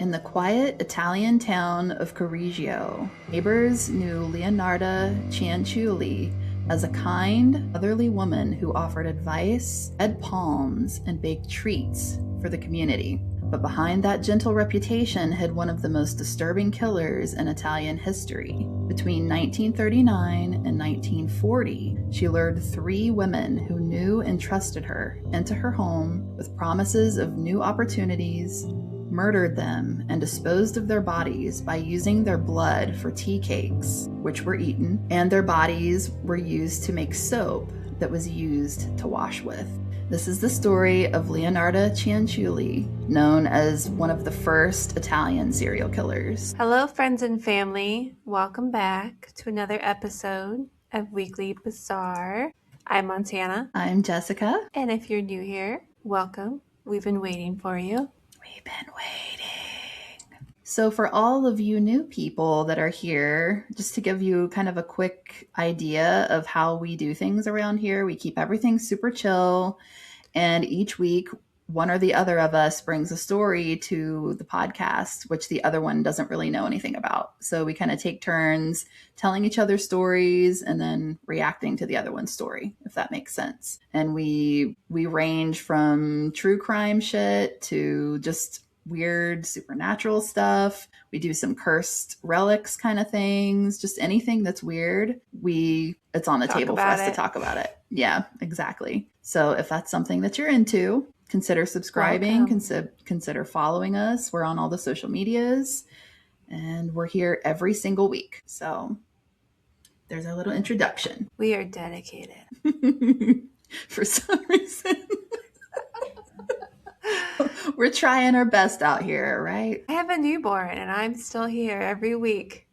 In the quiet Italian town of Correggio, neighbors knew Leonarda Cianciulli as a kind, motherly woman who offered advice, fed palms, and baked treats for the community. But behind that gentle reputation hid one of the most disturbing killers in Italian history. Between 1939 and 1940, she lured 3 women who knew and trusted her into her home with promises of new opportunities, murdered them, and disposed of their bodies by using their blood for tea cakes, which were eaten, and their bodies were used to make soap that was used to wash with. This is the story of Leonarda Cianciulli, known as one of the first Italian serial killers. Hello, friends and family. Welcome back to another episode of Weekly Bazaar. I'm Montana. I'm Jessica. And if you're new here, welcome. We've been waiting for you. We've been waiting. So for all of you new people that are here, just to give you kind of a quick idea of how we do things around here, we keep everything super chill. And each week, one or the other of us brings a story to the podcast, which the other one doesn't really know anything about. So we kind of take turns telling each other stories and then reacting to the other one's story, if that makes sense. And we range from true crime shit to just weird supernatural stuff. We do some cursed relics kind of things, just anything that's weird. It's on the table for us to talk about it. Yeah, exactly. So if that's something that you're into, consider subscribing, consider following us. We're on all the social medias and we're here every single week. So there's our little introduction. We are dedicated. For some reason. We're trying our best out here, right? I have a newborn and I'm still here every week.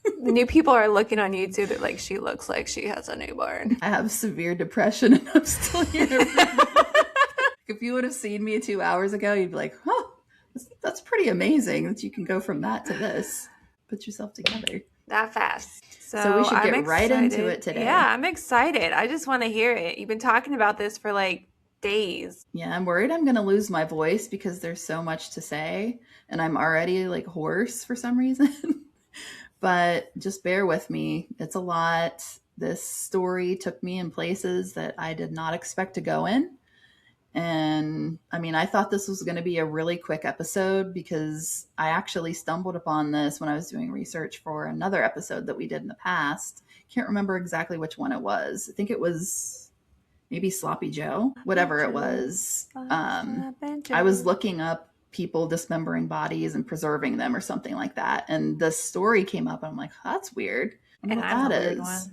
The new people are looking on YouTube. They're like, she looks like she has a newborn. I have severe depression and I'm still here. If you would have seen me 2 hours ago, you'd be like, huh, that's pretty amazing that you can go from that to this. Put yourself together. That fast. So we should get right into it today. Yeah, I'm excited. I just want to hear it. You've been talking about this for like days. Yeah, I'm worried I'm going to lose my voice because there's so much to say and I'm already like hoarse for some reason. But just bear with me. It's a lot. This story took me in places that I did not expect to go in. And I mean, I thought this was going to be a really quick episode because I actually stumbled upon this when I was doing research for another episode that we did in the past. Can't remember exactly which one it was. I think it was maybe Sloppy Joe, whatever it was. I was looking up people dismembering bodies and preserving them or something like that. And the story came up and I'm like, that's weird. I don't know what that is.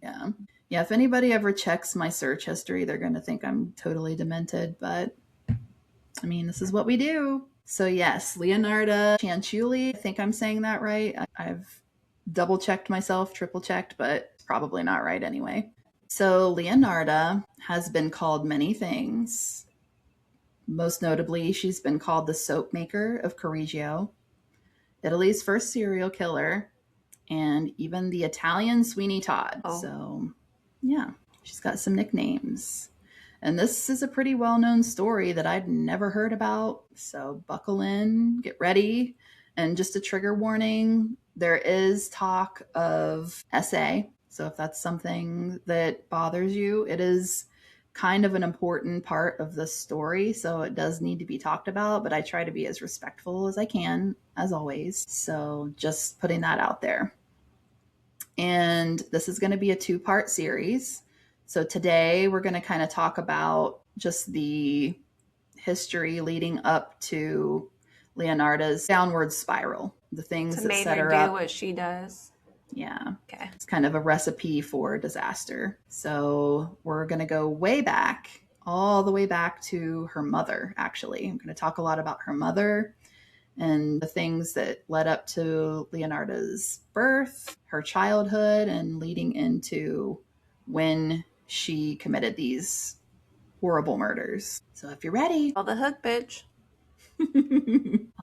Yeah. Yeah, if anybody ever checks my search history, they're going to think I'm totally demented. But, I mean, this is what we do. So, yes, Leonarda Cianciulli. I think I'm saying that right. I've double-checked myself, triple-checked, but probably not right anyway. So, Leonarda has been called many things. Most notably, she's been called the soap maker of Correggio, Italy's first serial killer, and even the Italian Sweeney Todd. Oh. So... yeah, she's got some nicknames. And this is a pretty well-known story that I'd never heard about. So buckle in, get ready. And just a trigger warning, there is talk of SA. So if that's something that bothers you, it is kind of an important part of the story. So it does need to be talked about, but I try to be as respectful as I can, as always. So just putting that out there. And this is going to be a 2-part series. So today we're going to kind of talk about just the history leading up to Leonarda's downward spiral, the things that set her up. Do what she does. Yeah. Okay. It's kind of a recipe for disaster. So we're going to go way back, all the way back to her mother, actually. I'm going to talk a lot about her mother and the things that led up to Leonarda's birth, her childhood, and leading into when she committed these horrible murders. So if you're ready. All the hook, bitch.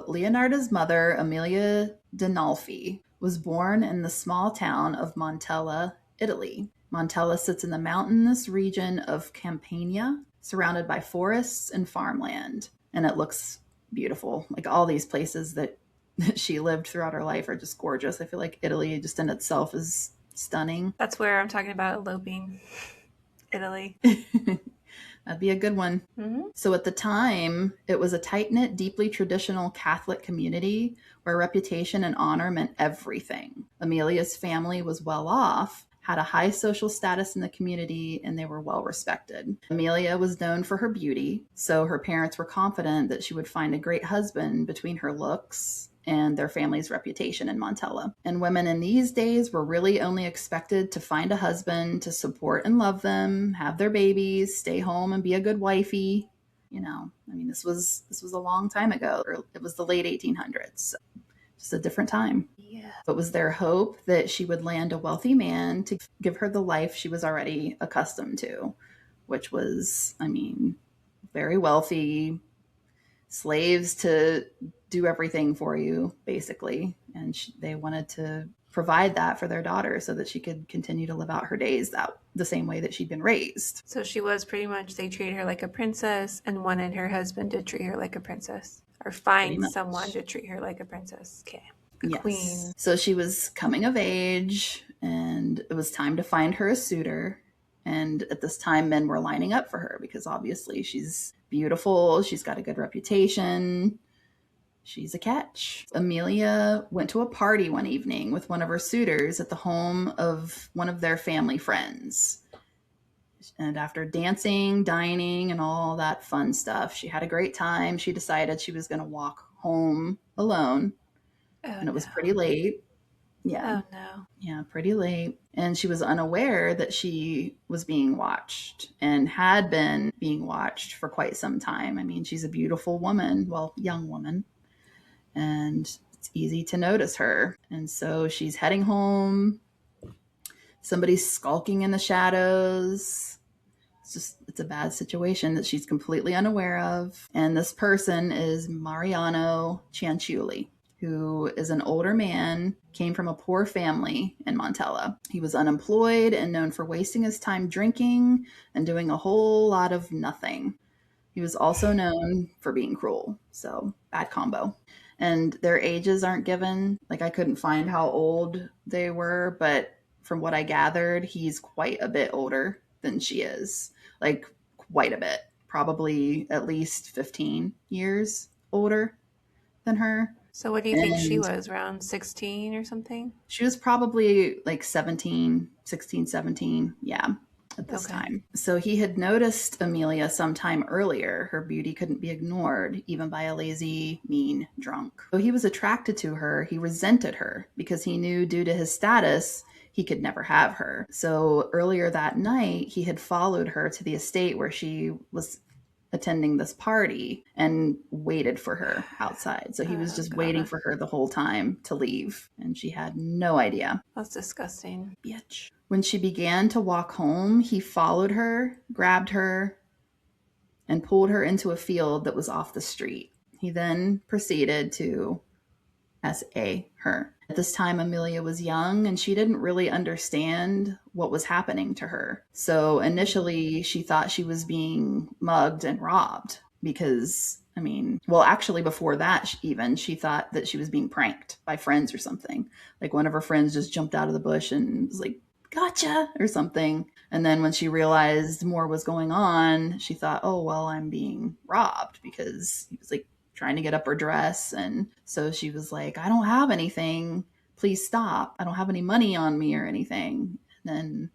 Leonarda's mother, Amelia Dinolfi, was born in the small town of Montella, Italy. Montella sits in the mountainous region of Campania, surrounded by forests and farmland. And it looks beautiful. Like all these places that she lived throughout her life are just gorgeous. I feel like Italy just in itself is stunning. That's where I'm talking about eloping. Italy. That'd be a good one. Mm-hmm. So at the time, it was a tight-knit, deeply traditional Catholic community where reputation and honor meant everything. Amelia's family was well off, had a high social status in the community, and they were well respected. Amelia was known for her beauty, so her parents were confident that she would find a great husband between her looks and their family's reputation in Montella. And women in these days were really only expected to find a husband to support and love them, have their babies, stay home and be a good wifey. You know, I mean, this was a long time ago. It was the late 1800s. So just a different time. Yeah. It was their hope that she would land a wealthy man to give her the life she was already accustomed to, which was, I mean, very wealthy, slaves to do everything for you, basically. And they wanted to provide that for their daughter so that she could continue to live out her days the same way that she'd been raised. So she was pretty much, they treated her like a princess and wanted her husband to treat her like a princess, or find someone to treat her like a princess. Okay. Yes. Queen. So she was coming of age and it was time to find her a suitor. And at this time, men were lining up for her because obviously she's beautiful. She's got a good reputation. She's a catch. Amelia went to a party one evening with one of her suitors at the home of one of their family friends. And after dancing, dining, and all that fun stuff, she had a great time. She decided she was going to walk home alone. And it was pretty late. Yeah. Oh, no. Yeah, pretty late. And she was unaware that she was being watched and had been being watched for quite some time. I mean, she's a beautiful woman, well, young woman, and it's easy to notice her. And so she's heading home. Somebody's skulking in the shadows. It's a bad situation that she's completely unaware of. And this person is Mariano Cianciulli, who is an older man, came from a poor family in Montella. He was unemployed and known for wasting his time drinking and doing a whole lot of nothing. He was also known for being cruel, so bad combo. And their ages aren't given. Like, I couldn't find how old they were, but from what I gathered, he's quite a bit older than she is. Like, quite a bit. Probably at least 15 years older than her. So what do you think she was, around 16 or something? She was probably like 17, 16, 17. Yeah, at this time. So he had noticed Amelia sometime earlier. Her beauty couldn't be ignored, even by a lazy, mean drunk. Though he was attracted to her, he resented her because he knew due to his status, he could never have her. So earlier that night, he had followed her to the estate where she was attending this party and waited for her outside. So he was just waiting for her the whole time to leave. And she had no idea. That's disgusting. Bitch. When she began to walk home, he followed her, grabbed her, and pulled her into a field that was off the street. He then proceeded to SA her. At this time, Amelia was young and she didn't really understand what was happening to her. So initially, she thought she was being mugged and robbed because, I mean, well, actually, before that, she thought that she was being pranked by friends or something. Like one of her friends just jumped out of the bush and was like, gotcha, or something. And then when she realized more was going on, she thought, oh, well, I'm being robbed because he was like, trying to get up her dress. And so she was like, I don't have anything. Please stop. I don't have any money on me or anything. And then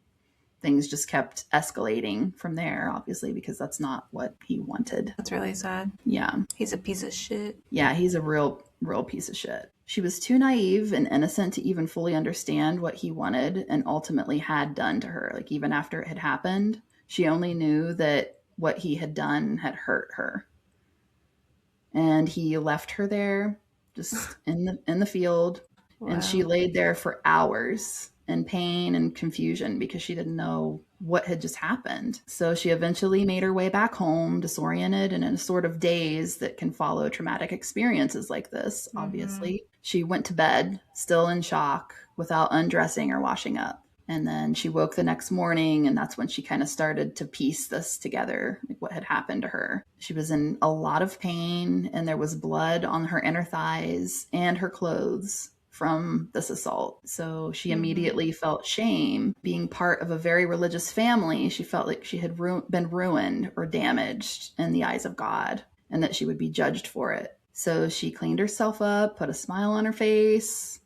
things just kept escalating from there, obviously, because that's not what he wanted. That's really sad. Yeah. He's a piece of shit. Yeah, he's a real piece of shit. She was too naive and innocent to even fully understand what he wanted and ultimately had done to her. Like, even after it had happened, she only knew that what he had done had hurt her. And he left her there just in the field. Wow. And she laid there for hours in pain and confusion because she didn't know what had just happened. So she eventually made her way back home, disoriented and in a sort of daze that can follow traumatic experiences like this, obviously. Mm-hmm. She went to bed, still in shock, without undressing or washing up. And then she woke the next morning, and that's when she kind of started to piece this together, like what had happened to her. She was in a lot of pain, and there was blood on her inner thighs and her clothes from this assault. So she immediately felt shame. Being part of a very religious family, she felt like she had been ruined or damaged in the eyes of God, and that she would be judged for it. So she cleaned herself up, put a smile on her face,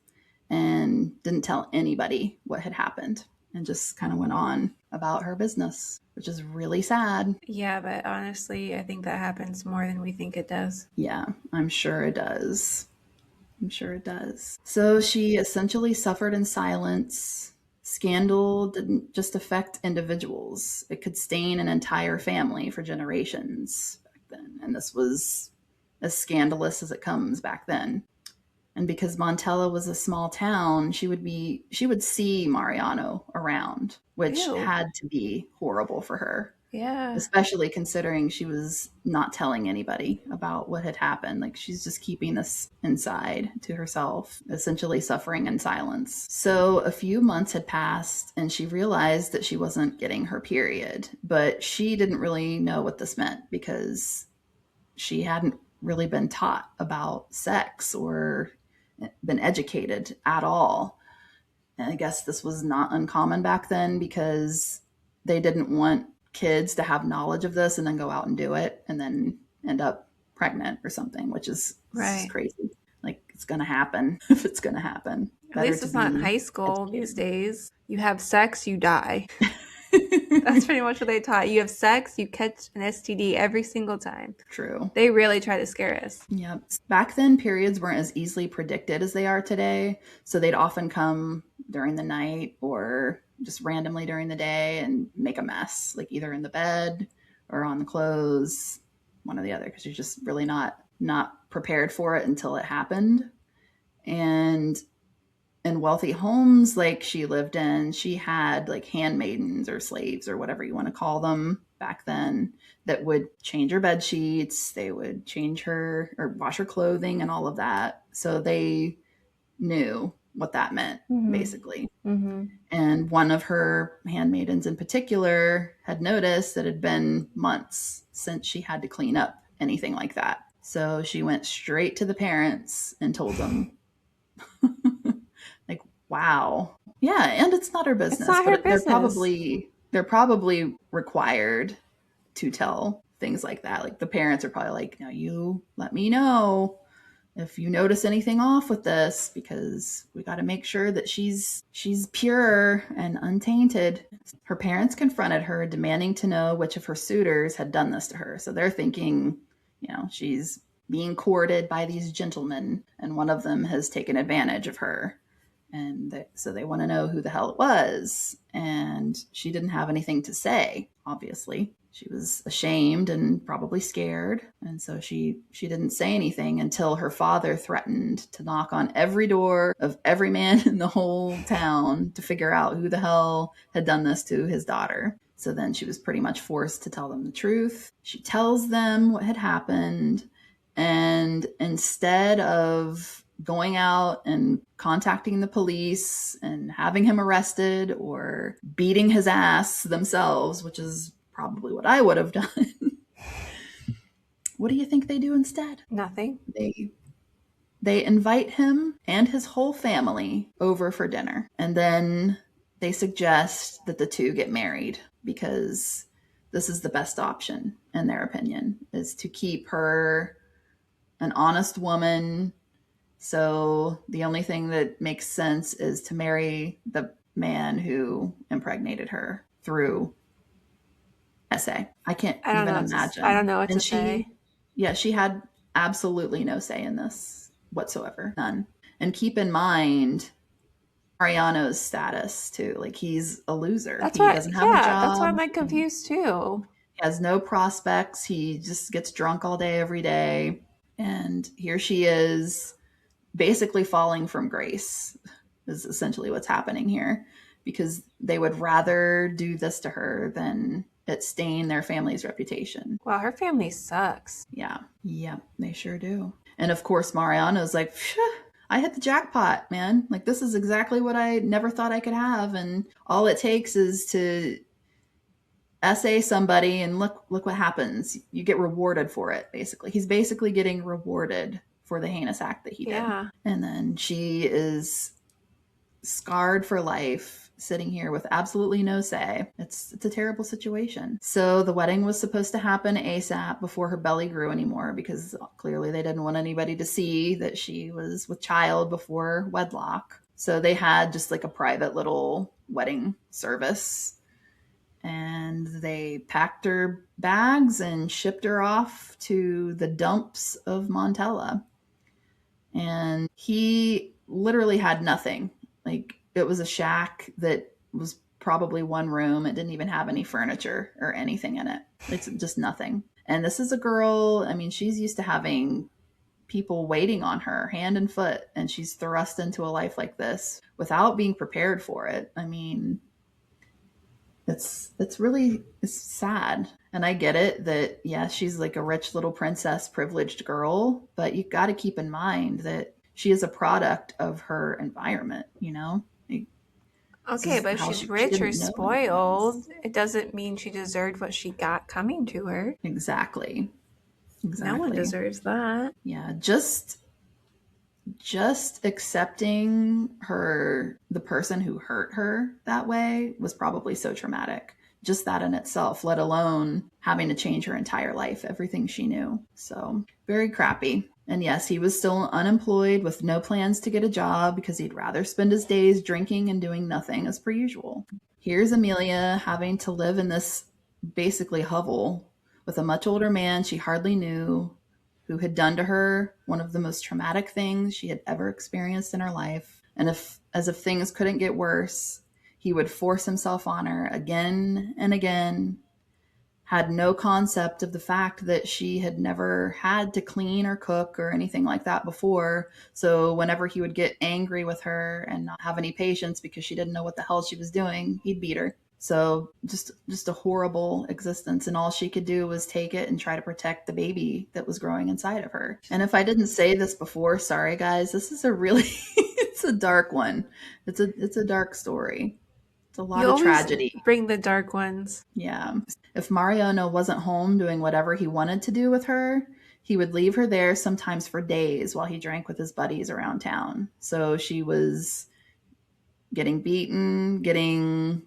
and didn't tell anybody what had happened, and just kind of went on about her business, which is really sad. Yeah, but honestly, I think that happens more than we think it does. Yeah, I'm sure it does. I'm sure it does. So she essentially suffered in silence. Scandal didn't just affect individuals, it could stain an entire family for generations back then. And this was as scandalous as it comes back then. And because Montella was a small town, she would see Mariano around, which Ew. had to be horrible for her, Yeah. especially considering she was not telling anybody about what had happened. Like, she's just keeping this inside to herself, essentially suffering in silence. So a few months had passed, and she realized that she wasn't getting her period, but she didn't really know what this meant because she hadn't really been taught about sex or been educated at all. And I guess this was not uncommon back then because they didn't want kids to have knowledge of this and then go out and do it and then end up pregnant or something, which is Right. crazy. Like, it's going to happen if it's going to happen. At least it's not in high school educated. these days. You have sex, you die. That's pretty much what they taught. You have sex, you catch an STD every single time. True. They really try to scare us. Yep. Back then, periods weren't as easily predicted as they are today. So they'd often come during the night or just randomly during the day and make a mess, like either in the bed or on the clothes, one or the other, because you're just really not prepared for it until it happened. And in wealthy homes like she lived in, she had like handmaidens or slaves or whatever you want to call them back then that would change her bed sheets. They would change her or wash her clothing and all of that. So they knew what that meant, basically. And one of her handmaidens in particular had noticed that it had been months since she had to clean up anything like that. So she went straight to the parents and told them. Like, wow. Yeah, and it's not her business. It's not her but business. They're probably required to tell things like that. Like, the parents are probably like, "Now you let me know if you notice anything off with this, because we got to make sure that she's pure and untainted." Her parents confronted her, demanding to know which of her suitors had done this to her. So they're thinking, she's being courted by these gentlemen, and one of them has taken advantage of her. And so they want to know who the hell it was. And she didn't have anything to say, obviously. She was ashamed and probably scared. And so she didn't say anything until her father threatened to knock on every door of every man in the whole town to figure out who the hell had done this to his daughter. So then she was pretty much forced to tell them the truth. She tells them what had happened. And instead of going out and contacting the police and having him arrested or beating his ass themselves, which is probably what I would have done, what do you think they do instead? Nothing. They invite him and his whole family over for dinner. And then they suggest that the two get married because this is the best option, in their opinion, is to keep her an honest woman. So the only thing that makes sense is to marry the man who impregnated her through SA. I can't even imagine. I don't know what to say. She had absolutely no say in this whatsoever. None. And keep in mind Mariano's status too. Like, he's a loser. He doesn't have a job. That's why I'm like confused too. He has no prospects. He just gets drunk all day, every day. And here she is, basically falling from grace, is essentially what's happening here, because they would rather do this to her than it stain their family's reputation. Wow, her family sucks. Yeah, they sure do. And of course, Mariano's like, I hit the jackpot, man. Like, this is exactly what I never thought I could have. And all it takes is to essay somebody and look what happens. You get rewarded for it, basically. He's basically getting rewarded for the heinous act that he did. Yeah. And then she is scarred for life, sitting here with absolutely no say. It's a terrible situation. So the wedding was supposed to happen ASAP before her belly grew anymore, because clearly they didn't want anybody to see that she was with child before wedlock. So they had just like a private little wedding service, and they packed her bags and shipped her off to the dumps of Montella. And he literally had nothing. Like, it was a shack that was probably one room. It didn't even have any furniture or anything in it. It's just nothing. And this is a girl, I mean, she's used to having people waiting on her hand and foot, and she's thrust into a life like this without being prepared for it. I mean, it's sad. And I get it that, yeah, she's like a rich little princess, privileged girl, but you got to keep in mind that she is a product of her environment, you know? Like, Okay, but if she's she rich or didn't know anything spoiled, else. it doesn't mean she deserved what she got coming to her. Exactly. No one deserves that. Yeah, just accepting her, the person who hurt her that way, was probably so traumatic. Just that in itself, let alone having to change her entire life, everything she knew. So very crappy. And yes, he was still unemployed with no plans to get a job, because he'd rather spend his days drinking and doing nothing as per usual. Here's Amelia having to live in this basically hovel with a much older man she hardly knew, who had done to her one of the most traumatic things she had ever experienced in her life. And as if things couldn't get worse, he would force himself on her again and again, had no concept of the fact that she had never had to clean or cook or anything like that before. So whenever he would get angry with her and not have any patience because she didn't know what the hell she was doing, he'd beat her. So just a horrible existence, and all she could do was take it and try to protect the baby that was growing inside of her. And if I didn't say this before, sorry guys, this is a really it's a dark one. It's a dark story. It's a lot You of always tragedy. bring the dark ones. Yeah. If Mariano wasn't home doing whatever he wanted to do with her, he would leave her there sometimes for days while he drank with his buddies around town. So she was getting beaten, getting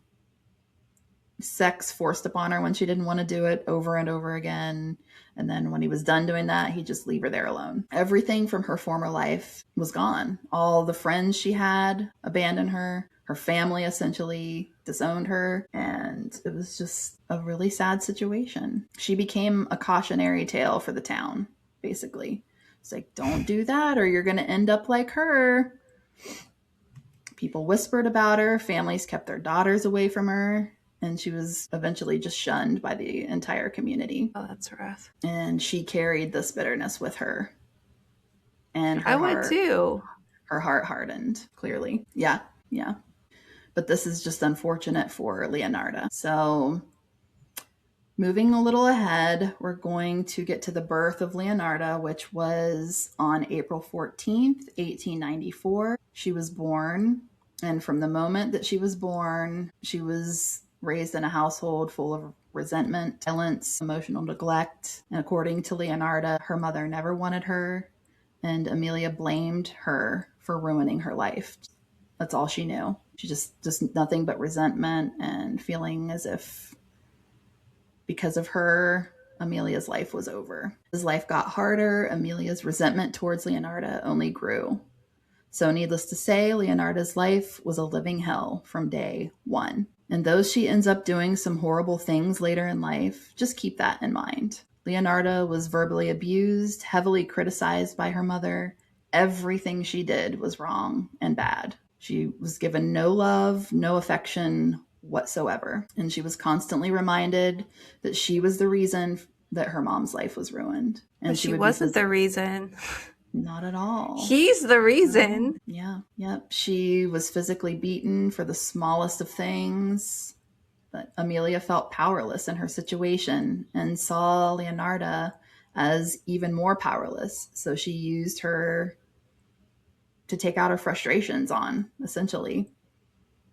sex forced upon her when she didn't want to do it, over and over again. And then when he was done doing that, he'd just leave her there alone. Everything from her former life was gone. All the friends she had abandoned her. Her family essentially disowned her. And it was just a really sad situation. She became a cautionary tale for the town, basically. It's like, don't do that or you're going to end up like her. People whispered about her. Families kept their daughters away from her. And she was eventually just shunned by the entire community. Oh, that's rough. And she carried this bitterness with her. And I would too. Her heart hardened, clearly. Yeah. But this is just unfortunate for Leonarda. So moving a little ahead, we're going to get to the birth of Leonarda, which was on April 14th, 1894. She was born, and from the moment that she was born, she was raised in a household full of resentment, violence, emotional neglect. And according to Leonarda, her mother never wanted her, and Amelia blamed her for ruining her life. That's all she knew. She just nothing but resentment and feeling as if because of her, Amelia's life was over. As life got harder, Amelia's resentment towards Leonarda only grew. So needless to say, Leonarda's life was a living hell from day one. And though she ends up doing some horrible things later in life, just keep that in mind. Leonarda was verbally abused, heavily criticized by her mother. Everything she did was wrong and bad. She was given no love, no affection whatsoever. And she was constantly reminded that she was the reason that her mom's life was ruined. And But she wasn't the reason. Not at all. He's the reason. Yeah. Yep. She was physically beaten for the smallest of things. But Amelia felt powerless in her situation and saw Leonarda as even more powerless. So she used her to take out her frustrations on, essentially.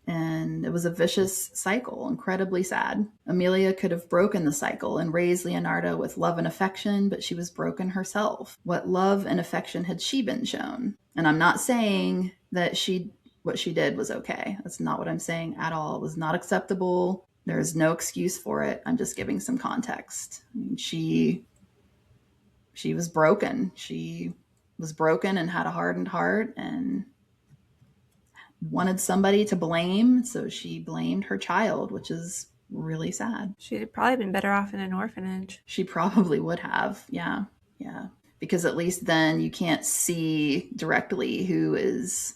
And it was a vicious cycle, incredibly sad. Amelia could have broken the cycle and raised Leonarda with love and affection, but she was broken herself. What love and affection had she been shown? And I'm not saying that what she did was okay. That's not what I'm saying at all. It was not acceptable. There is no excuse for it. I'm just giving some context. I mean, she was broken. She was broken and had a hardened heart and wanted somebody to blame, so she blamed her child, which is really sad. She'd probably been better off in an orphanage. She probably would have. Yeah. Yeah. Because at least then you can't see directly who is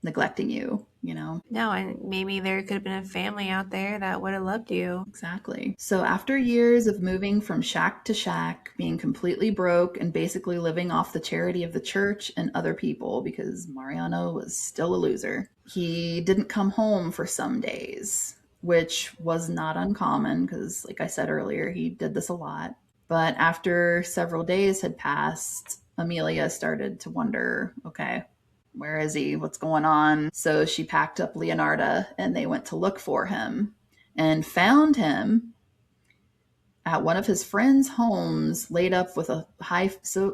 neglecting you, you know? No, and maybe there could have been a family out there that would have loved you. Exactly. So after years of moving from shack to shack, being completely broke and basically living off the charity of the church and other people, because Mariano was still a loser, he didn't come home for some days, which was not uncommon because, like I said earlier, he did this a lot. But after several days had passed, Amelia started to wonder, okay, where is he? What's going on? So she packed up Leonarda and they went to look for him and found him at one of his friends' homes, laid up with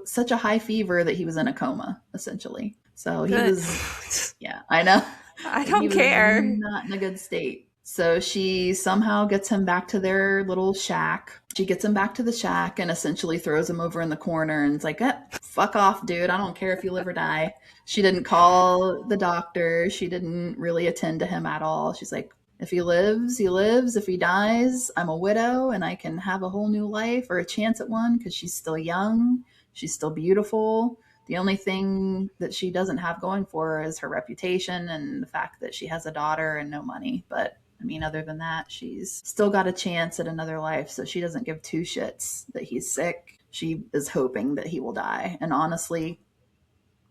such a high fever that he was in a coma, essentially. So Good. he was, yeah, I know. I don't care. Not in a good state. So she somehow gets him back to their little shack. She gets him back to the shack and essentially throws him over in the corner and is like, fuck off, dude. I don't care if you live or die. She didn't call the doctor. She didn't really attend to him at all. She's like, if he lives, he lives. If he dies, I'm a widow and I can have a whole new life or a chance at one because she's still young. She's still beautiful. The only thing that she doesn't have going for her is her reputation and the fact that she has a daughter and no money. But I mean, other than that, she's still got a chance at another life. So she doesn't give two shits that he's sick. She is hoping that he will die. And honestly,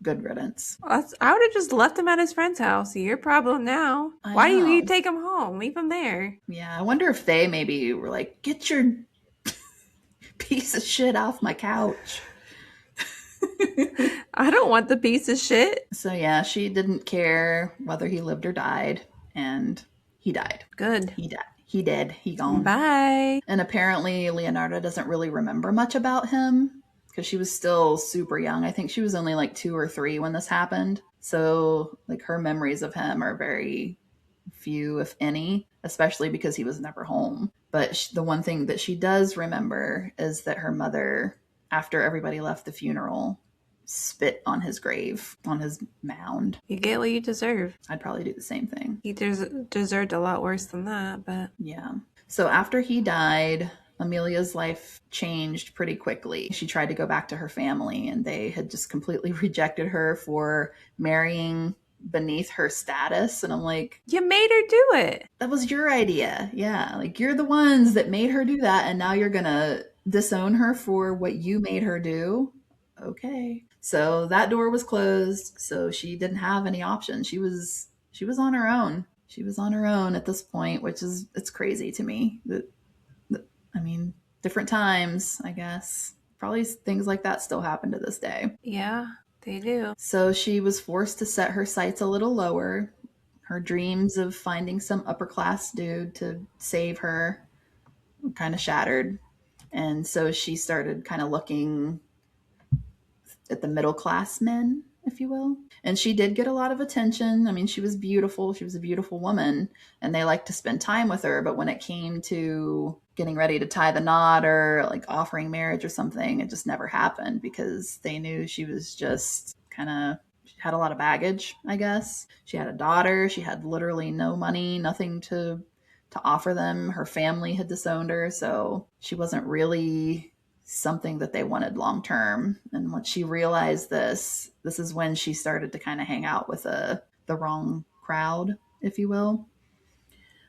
good riddance. I would have just left him at his friend's house. Your problem now. Why do you take him home? Leave him there. Yeah, I wonder if they maybe were like, get your piece of shit off my couch. I don't want the piece of shit. So yeah, she didn't care whether he lived or died. And he died. Good. He died. He did. He gone. Bye. And apparently Leonarda doesn't really remember much about him because she was still super young. I think she was only like 2 or 3 when this happened. So like her memories of him are very few, if any, especially because he was never home. But the one thing that she does remember is that her mother, after everybody left the funeral, spit on his grave, on his mound. You get what you deserve. I'd probably do the same thing. He deserved a lot worse than that, but... Yeah. So after he died, Amelia's life changed pretty quickly. She tried to go back to her family, and they had just completely rejected her for marrying beneath her status. And I'm like, you made her do it. That was your idea. Yeah. Like, you're the ones that made her do that, and now you're going to disown her for what you made her do? Okay. So that door was closed, so she didn't have any options. She was on her own. She was on her own at this point, which is, it's crazy to me. I mean, different times, I guess. Probably things like that still happen to this day. Yeah, they do. So she was forced to set her sights a little lower. Her dreams of finding some upper class dude to save her kind of shattered. And so she started kind of looking at the middle class men, if you will. And she did get a lot of attention. I mean, she was beautiful. She was a beautiful woman, and they liked to spend time with her. But when it came to getting ready to tie the knot or like offering marriage or something, it just never happened because they knew she was just kind of, she had a lot of baggage, I guess. She had a daughter. She had literally no money, nothing to offer them. Her family had disowned her. So she wasn't really something that they wanted long term. And once she realized this is when she started to kind of hang out with the wrong crowd, if you will.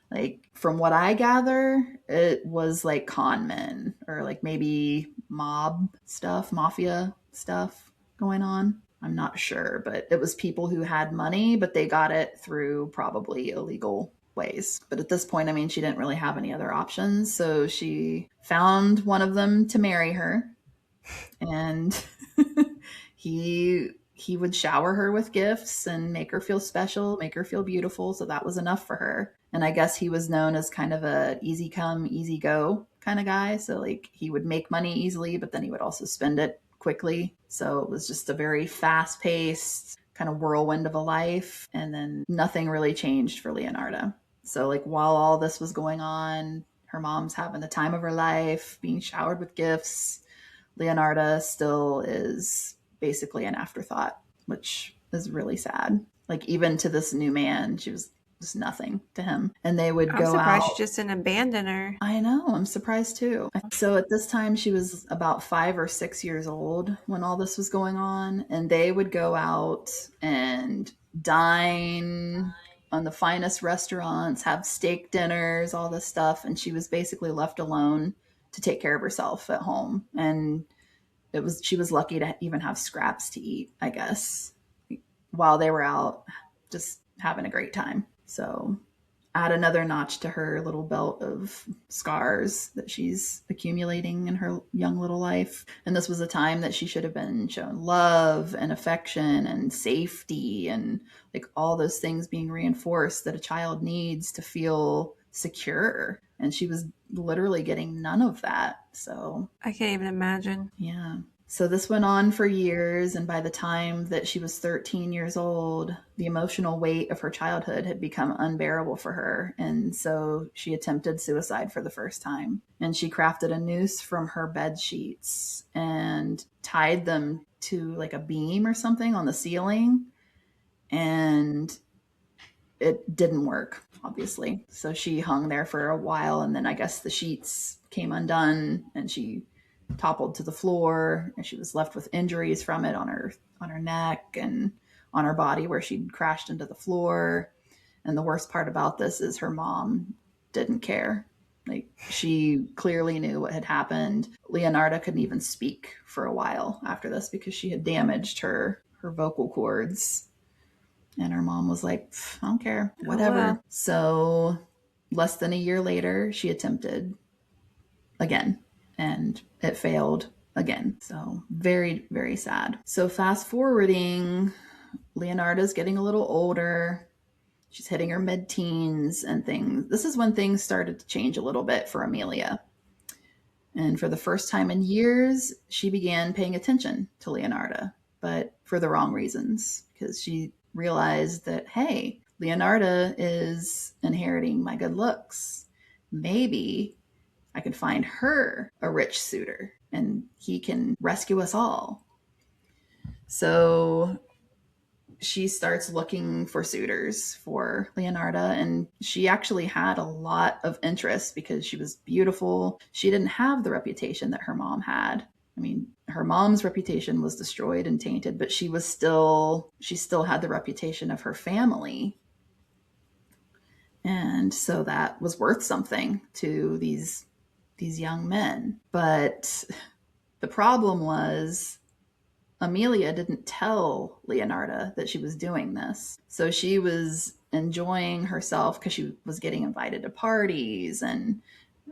Like, from what I gather, it was like con men or like maybe mafia stuff going on. I'm not sure, but it was people who had money, but they got it through probably illegal ways. But at this point, I mean, she didn't really have any other options. So she found one of them to marry her. And he he would shower her with gifts and make her feel special, make her feel beautiful. So that was enough for her. And I guess he was known as kind of a easy come, easy go kind of guy. So like he would make money easily, but then he would also spend it quickly. So it was just a very fast paced kind of whirlwind of a life. And then nothing really changed for Leonarda. So like while all this was going on, her mom's having the time of her life, being showered with gifts. Leonarda still is basically an afterthought, which is really sad. Like even to this new man, she was just nothing to him. And they would I'm go surprised out. you just didn't abandon her. I know, I'm surprised too. So at this time, she was about 5 or 6 years old when all this was going on. And they would go out and dine on the finest restaurants, have steak dinners, all this stuff. And she was basically left alone to take care of herself at home. And she was lucky to even have scraps to eat, I guess, while they were out just having a great time. So add another notch to her little belt of scars that she's accumulating in her young little life. And this was a time that she should have been shown love and affection and safety and like all those things being reinforced that a child needs to feel secure. And she was literally getting none of that. So I can't even imagine. yeah. So this went on for years, and by the time that she was 13 years old, the emotional weight of her childhood had become unbearable for her, and so she attempted suicide for the first time. And she crafted a noose from her bed sheets and tied them to like a beam or something on the ceiling, and it didn't work, obviously. So she hung there for a while, and then I guess the sheets came undone, and she toppled to the floor, and she was left with injuries from it on her neck and on her body where she'd crashed into the floor. And the worst part about this is her mom didn't care. Like she clearly knew what had happened. Leonarda couldn't even speak for a while after this because she had damaged her vocal cords. And her mom was like, I don't care, whatever. Oh, wow. So less than a year later, she attempted again and it failed again. So very, very sad. So fast forwarding, Leonarda's getting a little older. She's hitting her mid-teens and things. This is when things started to change a little bit for Amelia. And for the first time in years, she began paying attention to Leonarda, but for the wrong reasons, because she realized that, hey, Leonarda is inheriting my good looks. Maybe I could find her a rich suitor and he can rescue us all. So she starts looking for suitors for Leonarda, and she actually had a lot of interest because she was beautiful. She didn't have the reputation that her mom had. I mean, her mom's reputation was destroyed and tainted, but she still had the reputation of her family. And so that was worth something to these young men. But the problem was Amelia didn't tell Leonarda that she was doing this. So she was enjoying herself because she was getting invited to parties, and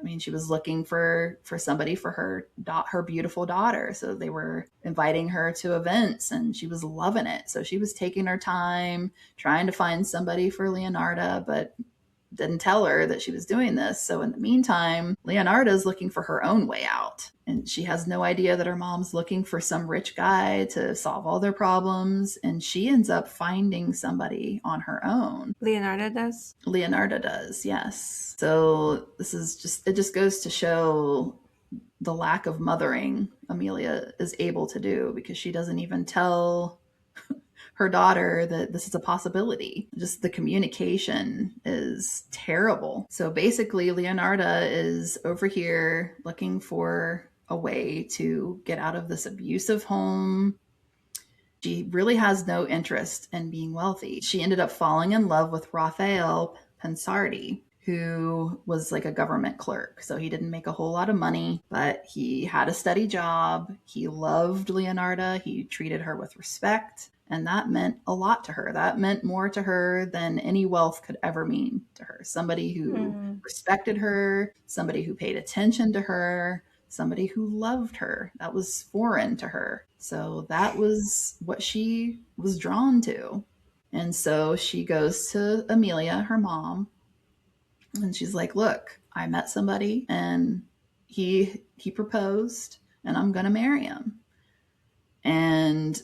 I mean she was looking for somebody for her beautiful daughter. So they were inviting her to events and she was loving it. So she was taking her time trying to find somebody for Leonarda, but didn't tell her that she was doing this. So in the meantime, Leonarda's looking for her own way out. And she has no idea that her mom's looking for some rich guy to solve all their problems. And she ends up finding somebody on her own. Leonarda does? Leonarda does, yes. So it just goes to show the lack of mothering Amelia is able to do, because she doesn't even tell her daughter that this is a possibility. Just the communication is terrible. So basically, Leonarda is over here looking for a way to get out of this abusive home. She really has no interest in being wealthy. She ended up falling in love with Raphael Pensardi, who was like a government clerk. So he didn't make a whole lot of money, but he had a steady job. He loved Leonarda. He treated her with respect. And that meant a lot to her. That meant more to her than any wealth could ever mean to her. Somebody who respected her, somebody who paid attention to her, somebody who loved her. That was foreign to her. So that was what she was drawn to. And so she goes to Amelia, her mom, and she's like, look, I met somebody and he proposed and I'm going to marry him. And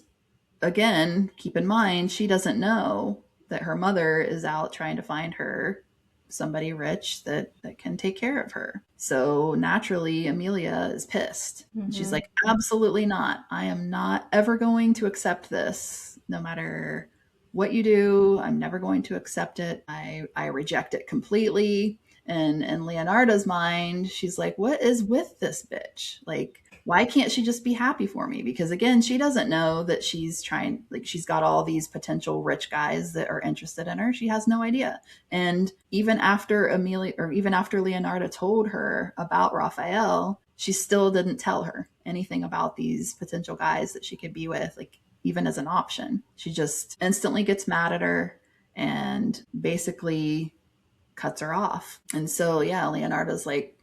again, keep in mind, she doesn't know that her mother is out trying to find her somebody rich that can take care of her. So naturally, Amelia is pissed. Mm-hmm. She's like, absolutely not. I am not ever going to accept this, no matter what you do. I'm never going to accept it. I reject it completely. And in Leonarda's mind, she's like, what is with this bitch? Like, why can't she just be happy for me? Because again, she doesn't know that she's trying, like, she's got all these potential rich guys that are interested in her. She has no idea. And even after Leonarda told her about Raphael, she still didn't tell her anything about these potential guys that she could be with, like, even as an option. She just instantly gets mad at her and basically cuts her off. And so, yeah, Leonarda's like,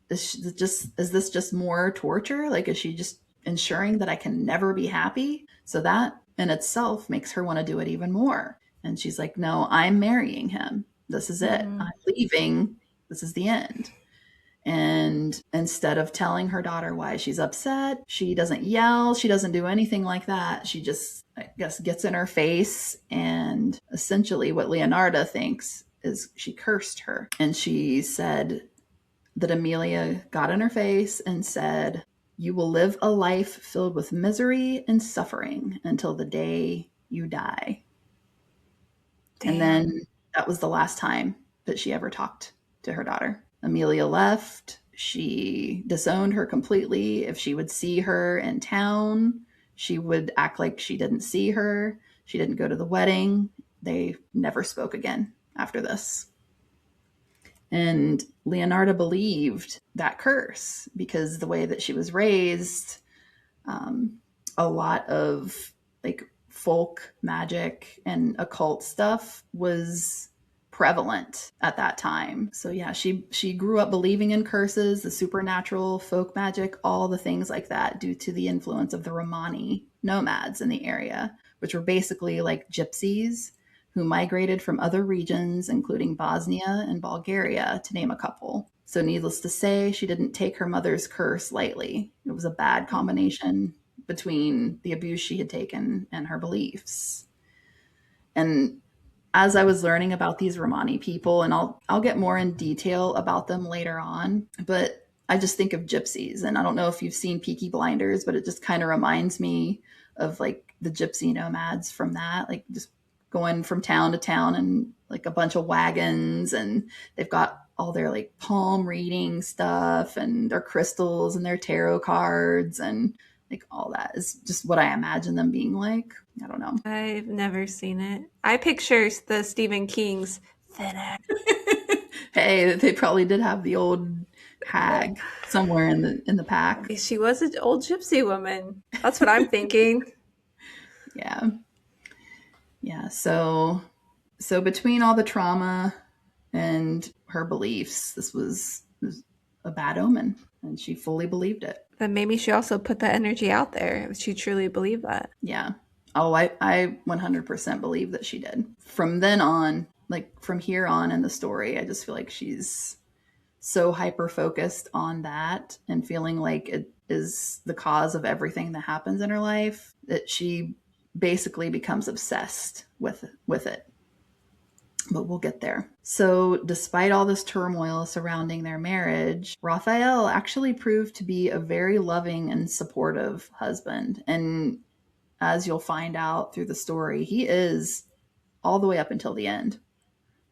is this just more torture? Like, is she just ensuring that I can never be happy? So that in itself makes her want to do it even more. And she's like, no, I'm marrying him. This is it. I'm leaving. This is the end. And instead of telling her daughter why she's upset, she doesn't yell. She doesn't do anything like that. She just, I guess, gets in her face. And essentially what Leonarda thinks is she cursed her. And she said that Amelia got in her face and said, you will live a life filled with misery and suffering until the day you die. Damn. And then that was the last time that she ever talked to her daughter. Amelia left. She disowned her completely. If she would see her in town, she would act like she didn't see her. She didn't go to the wedding. They never spoke again after this. And Leonarda believed that curse because the way that she was raised, a lot of like folk magic and occult stuff was prevalent at that time. So yeah, she grew up believing in curses, the supernatural, folk magic, all the things like that, due to the influence of the Romani nomads in the area, which were basically like gypsies who migrated from other regions, including Bosnia and Bulgaria, to name a couple. So needless to say, she didn't take her mother's curse lightly. It was a bad combination between the abuse she had taken and her beliefs. And as I was learning about these Romani people, and I'll get more in detail about them later on, but I just think of gypsies. And I don't know if you've seen Peaky Blinders, but it just kind of reminds me of like the gypsy nomads from that, like just going from town to town and like a bunch of wagons, and they've got all their like palm reading stuff and their crystals and their tarot cards, and like all that is just what I imagine them being like. I don't know. I've never seen it. I picture the Stephen King's thinner. Hey, they probably did have the old hag somewhere in the pack. She was an old gypsy woman. That's what I'm thinking. Yeah. Yeah, so between all the trauma and her beliefs, this was a bad omen, and she fully believed it. But maybe she also put that energy out there if she truly believed that. Yeah. Oh, I 100% believe that she did. From then on, like from here on in the story, I just feel like she's so hyper-focused on that and feeling like it is the cause of everything that happens in her life that she basically becomes obsessed with it. But we'll get there. So despite all this turmoil surrounding their marriage, Raphael actually proved to be a very loving and supportive husband. And as you'll find out through the story, he is all the way up until the end.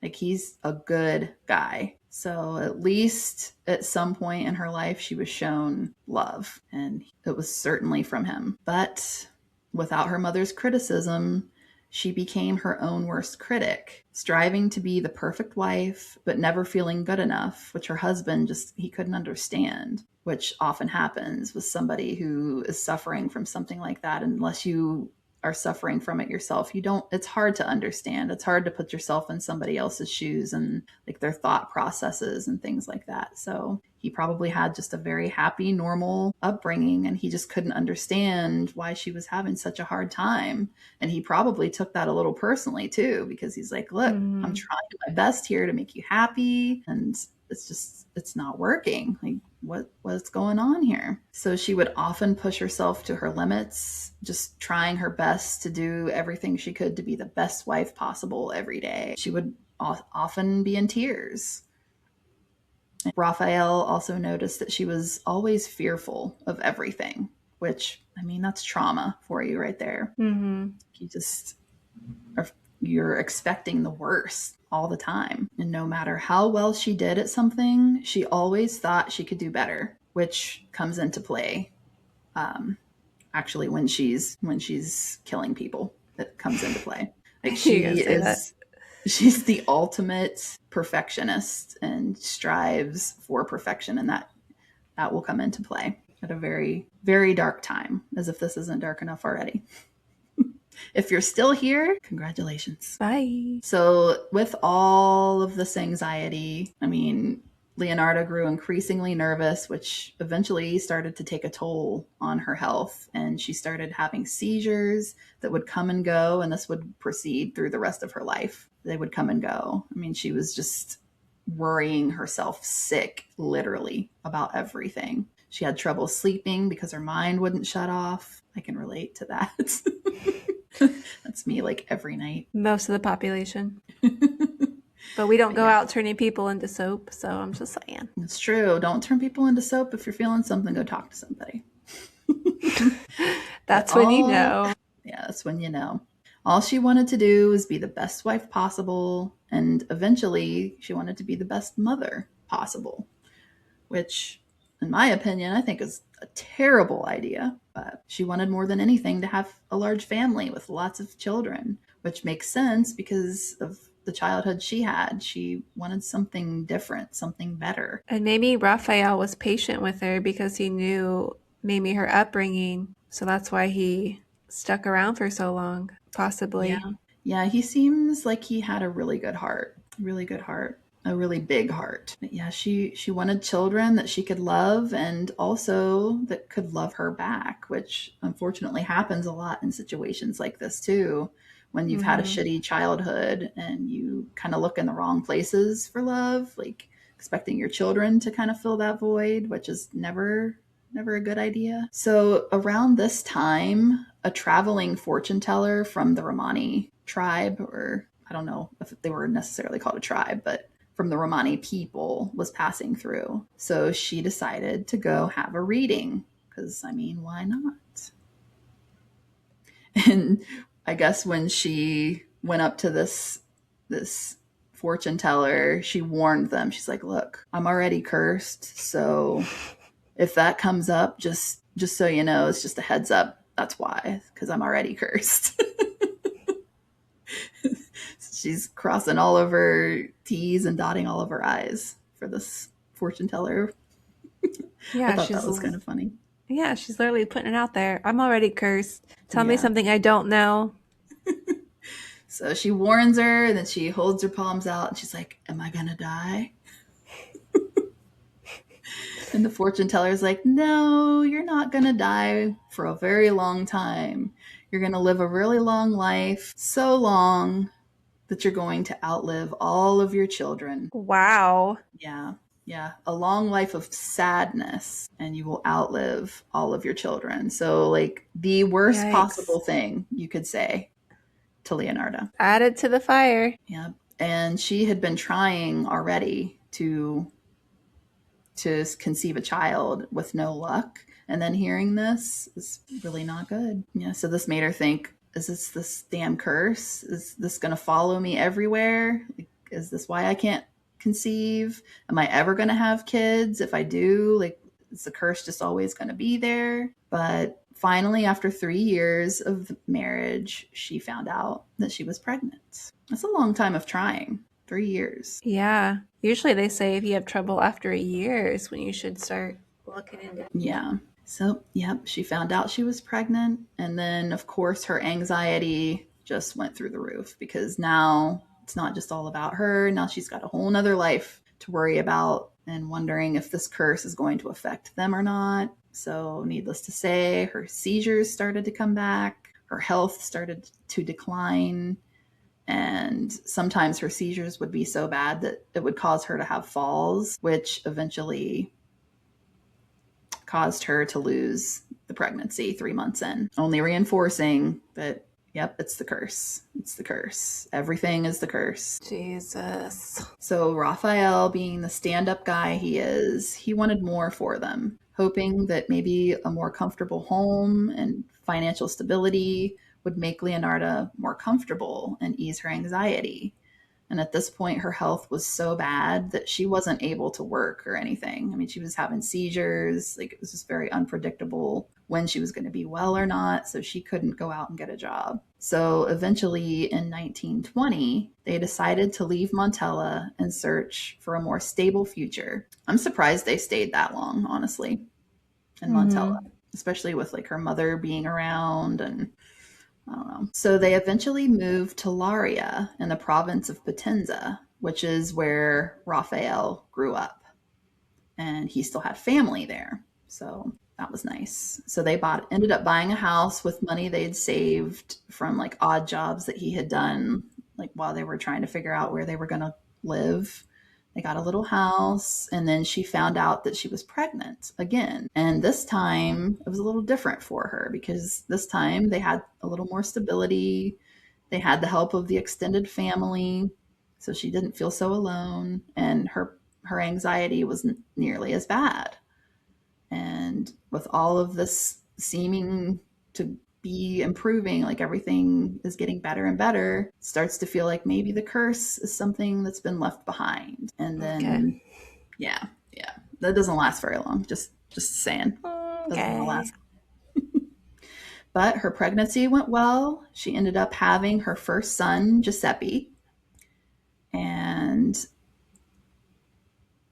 Like, he's a good guy. So at least at some point in her life, she was shown love, and it was certainly from him. But without her mother's criticism, she became her own worst critic, striving to be the perfect wife, but never feeling good enough, which her husband he couldn't understand, which often happens with somebody who is suffering from something like that. Unless you are suffering from it yourself, it's hard to understand. It's hard to put yourself in somebody else's shoes and like their thought processes and things like that. So he probably had just a very happy, normal upbringing, and he just couldn't understand why she was having such a hard time. And he probably took that a little personally too, because he's like, look, I'm Mm. trying my best here to make you happy, and it's not working. Like, what's going on here? So she would often push herself to her limits, just trying her best to do everything she could to be the best wife possible every day. She would often be in tears. Raphael also noticed that she was always fearful of everything, which, I mean, that's trauma for you right there. Mm-hmm. You just are, you're expecting the worst all the time. And no matter how well she did at something, she always thought she could do better, which comes into play actually when she's killing people. It comes into play. Like, You gonna say that? she's the ultimate perfectionist and strives for perfection, and that will come into play at a very, very dark time, as if this isn't dark enough already. If you're still here, congratulations. Bye. So with all of this anxiety, I mean, Leonarda grew increasingly nervous, which eventually started to take a toll on her health. And she started having seizures that would come and go, and this would proceed through the rest of her life. They would come and go. I mean, she was just worrying herself sick, literally, about everything. She had trouble sleeping because her mind wouldn't shut off. I can relate to that. That's me, like, every night. Most of the population. But we don't go out turning people into soap, so I'm just saying. It's true. Don't turn people into soap. If you're feeling something, go talk to somebody. That's when you know. Yeah, that's when you know. All she wanted to do was be the best wife possible, and eventually she wanted to be the best mother possible, which, in my opinion, I think is a terrible idea. But she wanted more than anything to have a large family with lots of children, which makes sense because of the childhood she had. She wanted something different, something better. And maybe Raphael was patient with her because he knew maybe her upbringing. So that's why he stuck around for so long, possibly. Yeah, he seems like he had a really good heart, a really big heart. But yeah, she wanted children that she could love and also that could love her back, which unfortunately happens a lot in situations like this too. When you've had a shitty childhood and you kind of look in the wrong places for love, like expecting your children to kind of fill that void, which is never a good idea. So around this time, a traveling fortune teller from the Romani tribe, or I don't know if they were necessarily called a tribe, but from the Romani people, was passing through. So she decided to go have a reading because, I mean, why not? And I guess when she went up to this fortune teller, she warned them. She's like, "Look, I'm already cursed, so if that comes up, just so you know, it's just a heads up. That's why, because I'm already cursed." She's crossing all of her T's and dotting all of her I's for this fortune teller. Yeah, I thought that was kind of funny. Yeah, she's literally putting it out there. I'm already cursed. Tell me something I don't know. So she warns her, and then she holds her palms out, and she's like, "Am I gonna die?" And the fortune teller's like, "No, you're not gonna die for a very long time. You're gonna live a really long life, so long that you're going to outlive all of your children." Wow. Yeah, a long life of sadness, and you will outlive all of your children. So, like, the worst possible thing you could say to Leonarda. Add it to the fire. Yeah. And she had been trying already to conceive a child with no luck. And then hearing this is really not good. Yeah. So this made her think, is this damn curse? Is this going to follow me everywhere? Like, is this why I can't conceive? Am I ever going to have kids? If I do, like, is the curse just always going to be there? But finally, after 3 years of marriage, she found out that she was pregnant. That's a long time of trying. 3 years. Yeah. Usually they say if you have trouble after a year is when you should start looking into it. Yeah. So, yep, she found out she was pregnant. And then, of course, her anxiety just went through the roof because now it's not just all about her. Now she's got a whole nother life to worry about and wondering if this curse is going to affect them or not. So, needless to say, her seizures started to come back, her health started to decline, and sometimes her seizures would be so bad that it would cause her to have falls, which eventually caused her to lose the pregnancy 3 months in, only reinforcing that, yep, it's the curse. It's the curse. Everything is the curse. Jesus. So Raphael, being the stand-up guy he is, he wanted more for them, hoping that maybe a more comfortable home and financial stability would make Leonarda more comfortable and ease her anxiety. And at this point, her health was so bad that she wasn't able to work or anything. I mean, she was having seizures. Like, it was just very unpredictable when she was going to be well or not. So she couldn't go out and get a job. So eventually in 1920, they decided to leave Montella and search for a more stable future. I'm surprised they stayed that long, honestly, in Montella, especially with like her mother being around, and I don't know. So they eventually moved to Laria in the province of Potenza, which is where Raphael grew up. And he still had family there. So that was nice. So they ended up buying a house with money they'd saved from like odd jobs that he had done, like while they were trying to figure out where they were going to live. They got a little house, and then she found out that she was pregnant again. And this time it was a little different for her because this time they had a little more stability. They had the help of the extended family, so she didn't feel so alone, and her anxiety wasn't nearly as bad. And with all of this seeming to be improving, like everything is getting better and better, it starts to feel like maybe the curse is something that's been left behind. And then, yeah, that doesn't last very long. Just saying, doesn't last. But her pregnancy went well. She ended up having her first son, Giuseppe, and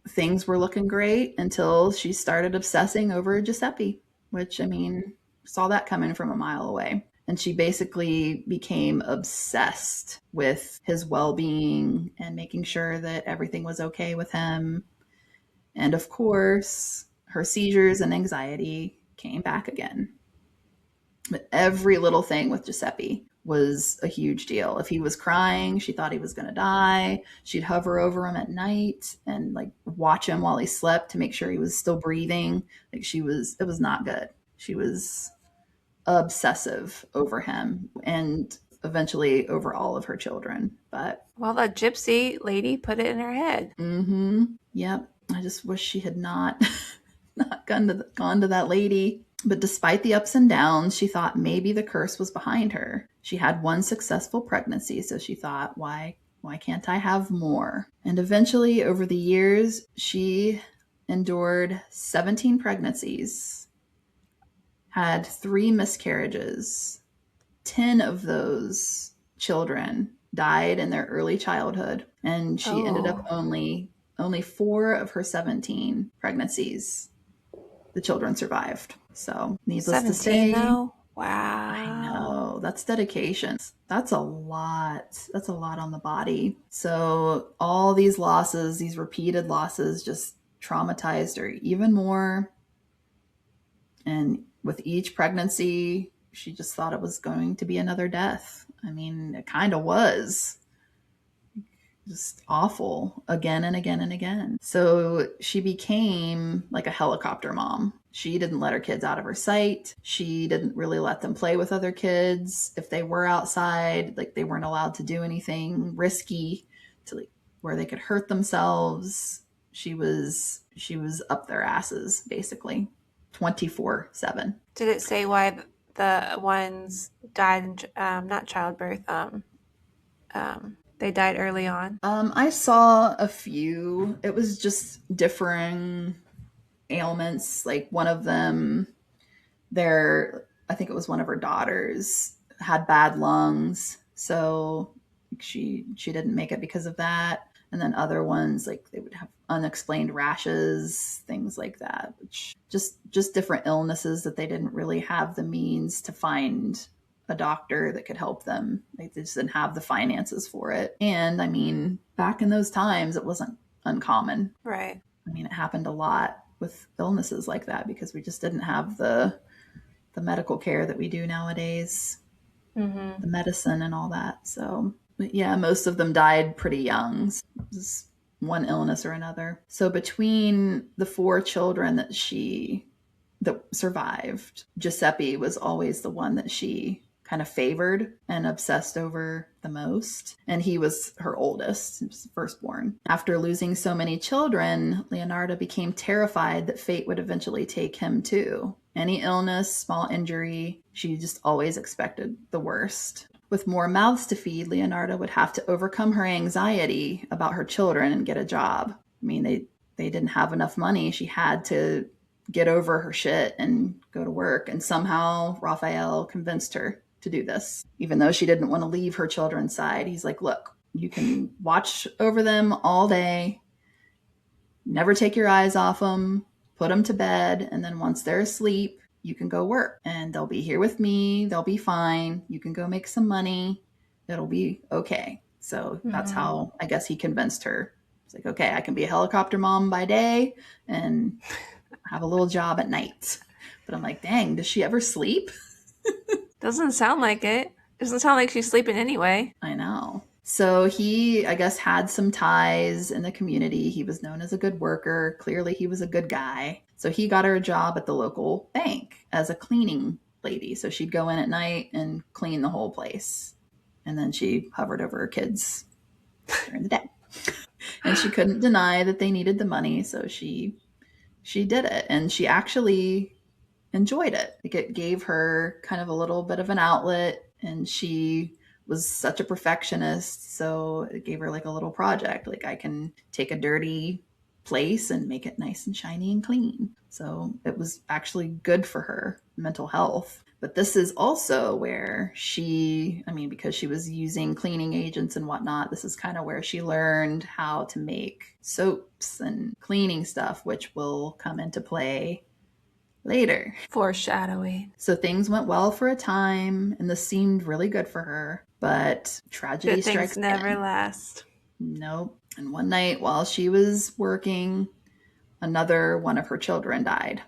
things were looking great until she started obsessing over Giuseppe, which, I mean, saw that coming from a mile away. And she basically became obsessed with his well-being and making sure that everything was okay with him. And of course, her seizures and anxiety came back again. But every little thing with Giuseppe was a huge deal. If he was crying, she thought he was going to die. She'd hover over him at night and like watch him while he slept to make sure he was still breathing. Like, it was not good. She was obsessive over him and eventually over all of her children. But well, the gypsy lady put it in her head. Yep. I just wish she had not gone to that lady. But despite the ups and downs, she thought maybe the curse was behind her. She had one successful pregnancy, so she thought, why can't I have more? And eventually, over the years, she endured 17 pregnancies, had 3 miscarriages. 10 of those children died in their early childhood, and she ended up only 4 of her 17 pregnancies, the children survived. So, needless to say, though? Wow. I know, that's dedication. That's a lot. That's a lot on the body. So all these losses, these repeated losses, just traumatized her even more. And with each pregnancy, she just thought it was going to be another death. I mean, it kind of was. Just awful again and again and again. So she became like a helicopter mom. She didn't let her kids out of her sight. She didn't really let them play with other kids. If they were outside, like, they weren't allowed to do anything risky to like where they could hurt themselves. She was up their asses basically 24/7. Did it say why the ones died in not childbirth? They died early on. I saw a few. It was just differing ailments. Like, one of them, I think it was one of her daughters, had bad lungs, so she didn't make it because of that. And then other ones, like, they would have unexplained rashes, things like that, which just different illnesses that they didn't really have the means to find a doctor that could help them. Like, they just didn't have the finances for it. And I mean, back in those times, it wasn't uncommon. Right. I mean, it happened a lot with illnesses like that because we just didn't have the medical care that we do nowadays, Mm-hmm. the medicine and all that. So, but yeah, most of them died pretty young. Just one illness or another. So between the 4 children that survived, Giuseppe was always the one that she kind of favored and obsessed over the most. And he was her oldest, was firstborn. After losing so many children, Leonarda became terrified that fate would eventually take him too. Any illness, small injury, she just always expected the worst. With more mouths to feed, Leonarda would have to overcome her anxiety about her children and get a job. I mean, they didn't have enough money. She had to get over her shit and go to work. And somehow Raphael convinced her to do this, even though she didn't want to leave her children's side. He's like, look, you can watch over them all day, never take your eyes off them, put them to bed, and then once they're asleep, you can go work and they'll be here with me. They'll be fine. You can go make some money. It'll be okay. So that's how I guess he convinced her. It's like, okay, I can be a helicopter mom by day and have a little job at night. But I'm like, dang, does she ever sleep? Doesn't sound like it. Doesn't sound like she's sleeping anyway. I know. So he, I guess, had some ties in the community. He was known as a good worker. Clearly, he was a good guy. So he got her a job at the local bank as a cleaning lady. So she'd go in at night and clean the whole place. And then she hovered over her kids during the day. And she couldn't deny that they needed the money. So she did it. And she actually enjoyed it. Like it gave her kind of a little bit of an outlet, and she was such a perfectionist, so it gave her like a little project. Like I can take a dirty place and make it nice and shiny and clean. So it was actually good for her mental health. But this is also where because she was using cleaning agents and whatnot, this is kind of where she learned how to make soaps and cleaning stuff, which will come into play later. Foreshadowing. So things went well for a time, and this seemed really good for her. But tragedy Good strikes things never again. last. Nope. And one night while she was working, another one of her children died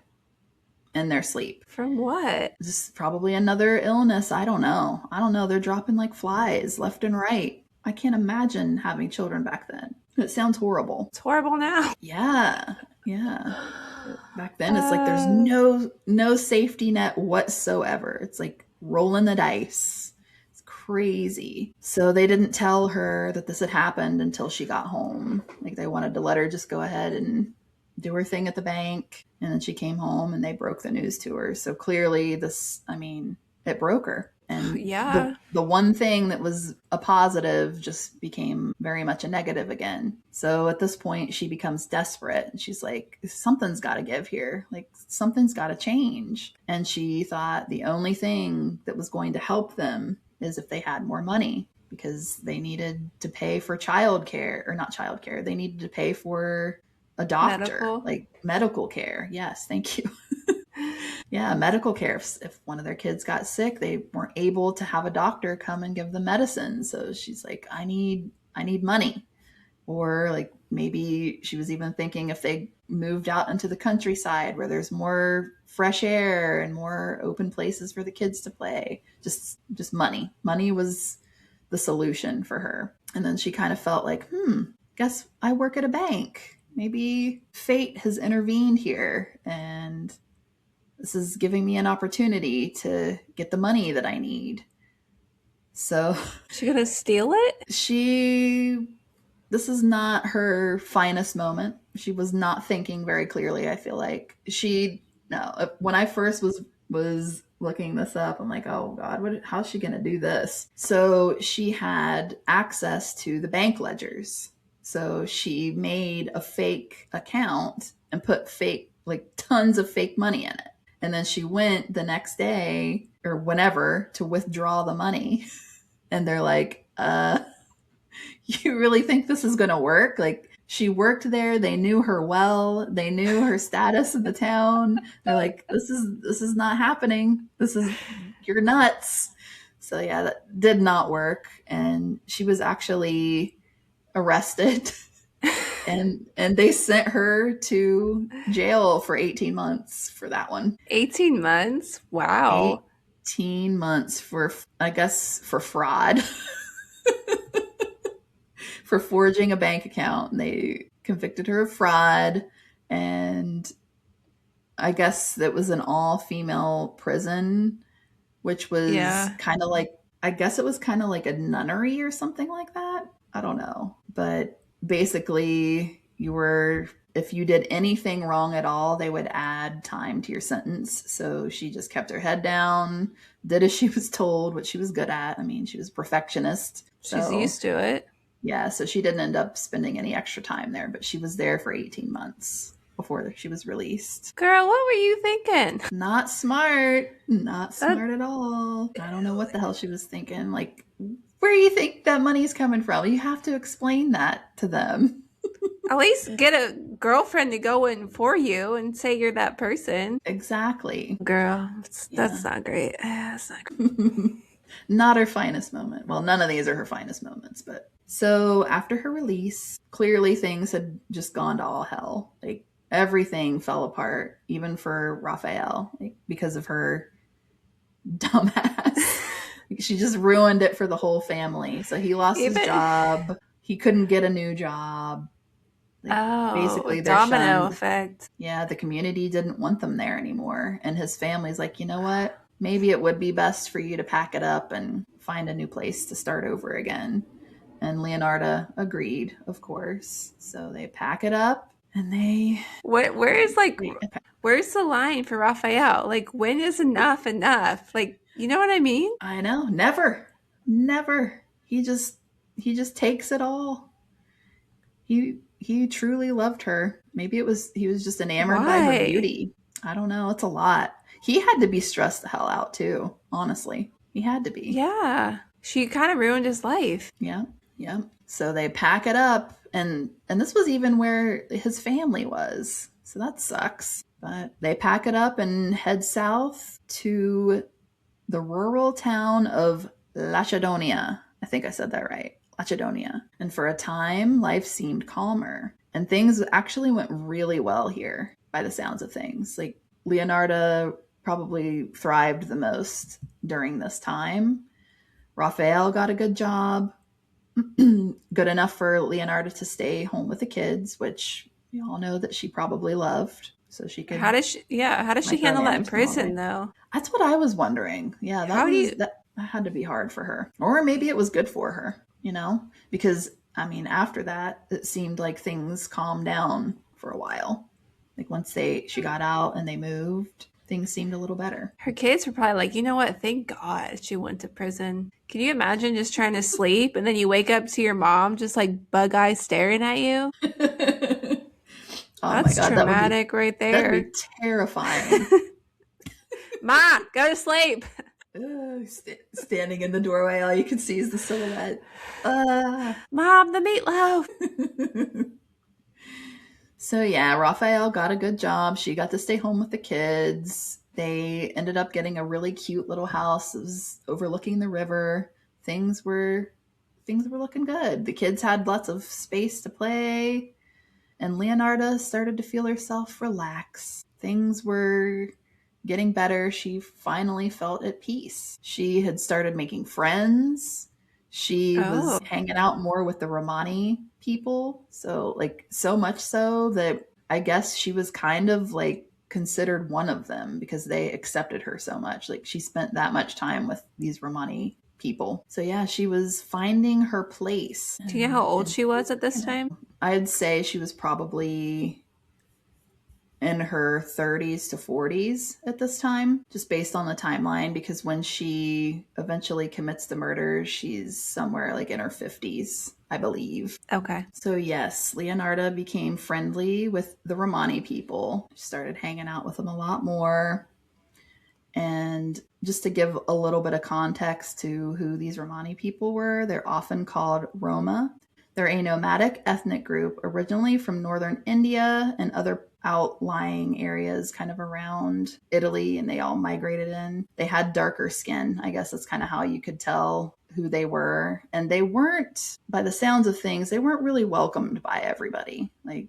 in their sleep. From what? Just probably another illness. I don't know. They're dropping like flies left and right. I can't imagine having children back then. It sounds horrible. It's horrible now. Yeah. Back then, it's like there's no safety net whatsoever. It's like rolling the dice. It's crazy. So they didn't tell her that this had happened until she got home. Like they wanted to let her just go ahead and do her thing at the bank. And then she came home and they broke the news to her. So clearly it broke her. And yeah, the one thing that was a positive just became very much a negative again. So at this point, she becomes desperate. And she's like, something's got to give here. Like, something's got to change. And she thought the only thing that was going to help them is if they had more money, because they needed to pay for childcare, or not childcare. They needed to pay for a doctor, like medical care. Yes, thank you. Yeah, medical care. If one of their kids got sick, they weren't able to have a doctor come and give them medicine. So she's like, I need money. Or like maybe she was even thinking if they moved out into the countryside where there's more fresh air and more open places for the kids to play. Just money. Money was the solution for her. And then she kind of felt like, guess I work at a bank. Maybe fate has intervened here and this is giving me an opportunity to get the money that I need. So she gonna steal it? This is not her finest moment. She was not thinking very clearly, I feel like. When I first was looking this up, I'm like, oh God, how's she gonna do this? So she had access to the bank ledgers. So she made a fake account and put tons of fake money in it. And then she went the next day or whenever to withdraw the money. And they're like, you really think this is going to work? Like, she worked there. They knew her well. They knew her status in the town. They're like, this is not happening. You're nuts. So yeah, that did not work. And she was actually arrested and they sent her to jail for 18 months for that one. 18 months? Wow. 18 months for, I guess, for fraud, for forging a bank account. And they convicted her of fraud, and I guess that was an all-female prison, which was Yeah. kind of like, I guess it was kind of like a nunnery or something like that. I don't know. But basically, if you did anything wrong at all, they would add time to your sentence. So she just kept her head down, did as she was told, what she was good at. I mean, she was a perfectionist. She's So, used to it. yeah, so she didn't end up spending any extra time there, but she was there for 18 months before she was released. Girl, what were you thinking? Not smart. Not That smart at all. I don't know what the hell she was thinking. Like, where do you think that money's coming from? You have to explain that to them. at least get a girlfriend to go in for you and say you're that person. Exactly. Girl, Yeah. that's not great. That's not great. Not her finest moment. Well, none of these are her finest moments, but so after her release, clearly things had just gone to all hell. Like everything fell apart, even for Raphael, like, because of her dumbass. She just ruined it for the whole family. So he lost his Even job. He couldn't get a new job. Like oh, basically they're domino shunned. effect. Yeah, the community didn't want them there anymore. And his family's like, you know what? Maybe it would be best for you to pack it up and find a new place to start over again. And Leonarda agreed, of course. So they pack it up and they Where's the line for Raphael? Like, when is enough enough? Like, you know what I mean? I know, never. Never. He just takes it all. He truly loved her. Maybe he was just enamored by her Why? beauty. I don't know. It's a lot. He had to be stressed the hell out too, honestly. He had to be. Yeah. She kind of ruined his life. Yeah. Yeah. So they pack it up, and this was even where his family was. So that sucks. But they pack it up and head south to the rural town of Lacedonia. I think I said that right. Lacedonia. And for a time, life seemed calmer. And things actually went really well here by the sounds of things. Like Leonarda probably thrived the most during this time. Raphael got a good job, good enough for Leonarda to stay home with the kids, which we all know that she probably loved. So she could How does she handle that in micromanage them all prison day. though? That's what I was wondering. Yeah, How do you, that had to be hard for her. Or maybe it was good for her, because I mean, after that, it seemed like things calmed down for a while. Like once she got out and they moved, things seemed a little better. her kids were probably like, you know what? Thank God she went to prison. Can you imagine just trying to sleep and then you wake up to your mom just like bug eyes staring at you? Oh my That's god, traumatic right that'd be there. terrifying. Ma, go to sleep. Standing in the doorway, all you can see is the silhouette. Mom, the meatloaf. So yeah, Raphael got a good job. She got to stay home with the kids. They ended up getting a really cute little house. It was overlooking the river. Things were looking good. The kids had lots of space to play, and Leonarda started to feel herself relax. Things were getting better. She finally felt at peace. She had started making friends. She was Oh. hanging out more with the Romani people. So, like, so much so that I guess she was kind of like considered one of them because they accepted her so much. Like, she spent that much time with these Romani people. So, yeah, she was finding her place. Do you know how old And she was at this time? I'd say she was probably in her 30s to 40s at this time, just based on the timeline, because when she eventually commits the murder, she's somewhere like in her 50s, I believe. Okay. So, yes, Leonarda became friendly with the Romani people. She started hanging out with them a lot more. And just to give a little bit of context to who these Romani people were, they're often called Roma. They're a nomadic ethnic group originally from northern India and other outlying areas kind of around Italy, and they all migrated in. They had darker skin. I guess that's kind of how you could tell who they were, and they weren't, by the sounds of things, they weren't really welcomed by everybody. Like,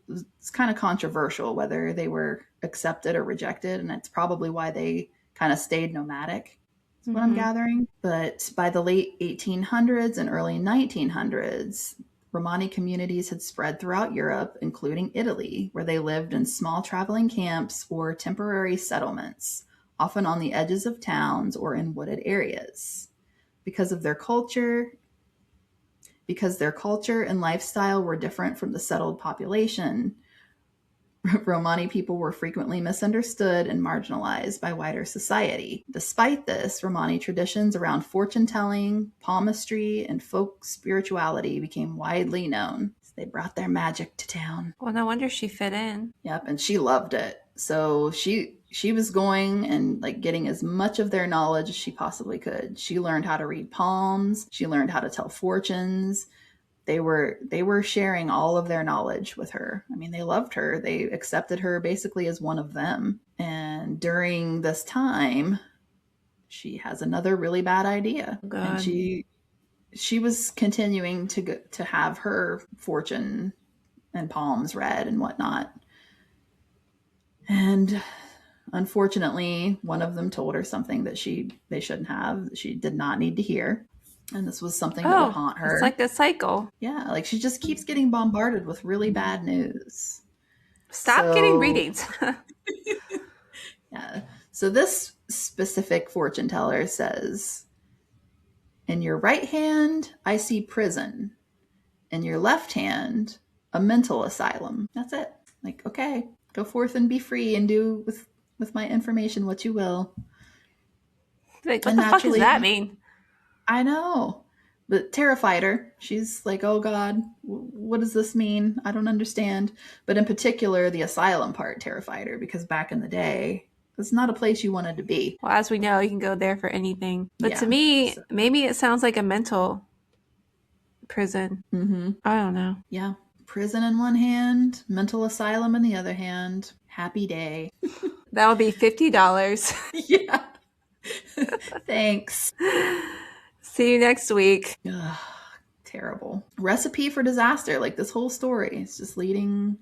it's kind of controversial whether they were accepted or rejected, and that's probably why they kind of stayed nomadic. That's what I'm gathering. But by the late 1800s and early 1900s, Romani communities had spread throughout Europe, including Italy, where they lived in small traveling camps or temporary settlements, often on the edges of towns or in wooded areas. Because their culture and lifestyle were different from the settled population, Romani people were frequently misunderstood and marginalized by wider society. Despite this, Romani traditions around fortune telling, palmistry, and folk spirituality became widely known. They brought their magic to town. Well, no wonder she fit in. Yep, and she loved it. So she was going and like getting as much of their knowledge as she possibly could. She learned how to read palms. She learned how to tell fortunes. They were sharing all of their knowledge with her. I mean, they loved her. They accepted her basically as one of them. And during this time, she has another really bad idea. God. And she was continuing to have her fortune and palms read and whatnot. And unfortunately, one of them told her something that they shouldn't have, that she did not need to hear. And this was something that would haunt her. It's like a cycle. Yeah, like she just keeps getting bombarded with really bad news. Stop getting readings. Yeah. So this specific fortune teller says, in your right hand, I see prison. In your left hand, a mental asylum. That's it. Like, okay, go forth and be free and do with my information what you will. Like, what the fuck does that mean? I know. But terrified her. She's like, oh God, what does this mean? I don't understand. But in particular, the asylum part terrified her because back in the day, it's not a place you wanted to be. Well, as we know, you can go there for anything. But to me, maybe it sounds like a mental prison. Mm-hmm. I don't know. Yeah. Prison in one hand, mental asylum in the other hand. Happy day. That would be $50. Yeah. Thanks. See you next week. Ugh, terrible. Recipe for disaster. Like this whole story is just leading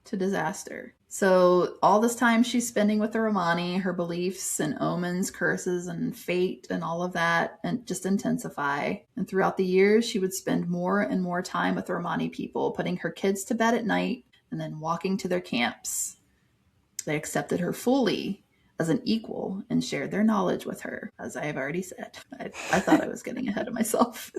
to disaster. So all this time she's spending with the Romani, her beliefs and omens, curses and fate and all of that and just intensify. And throughout the years, she would spend more and more time with the Romani people, putting her kids to bed at night and then walking to their camps. They accepted her fully as an equal and shared their knowledge with her, as I have already said. I thought I was getting ahead of myself.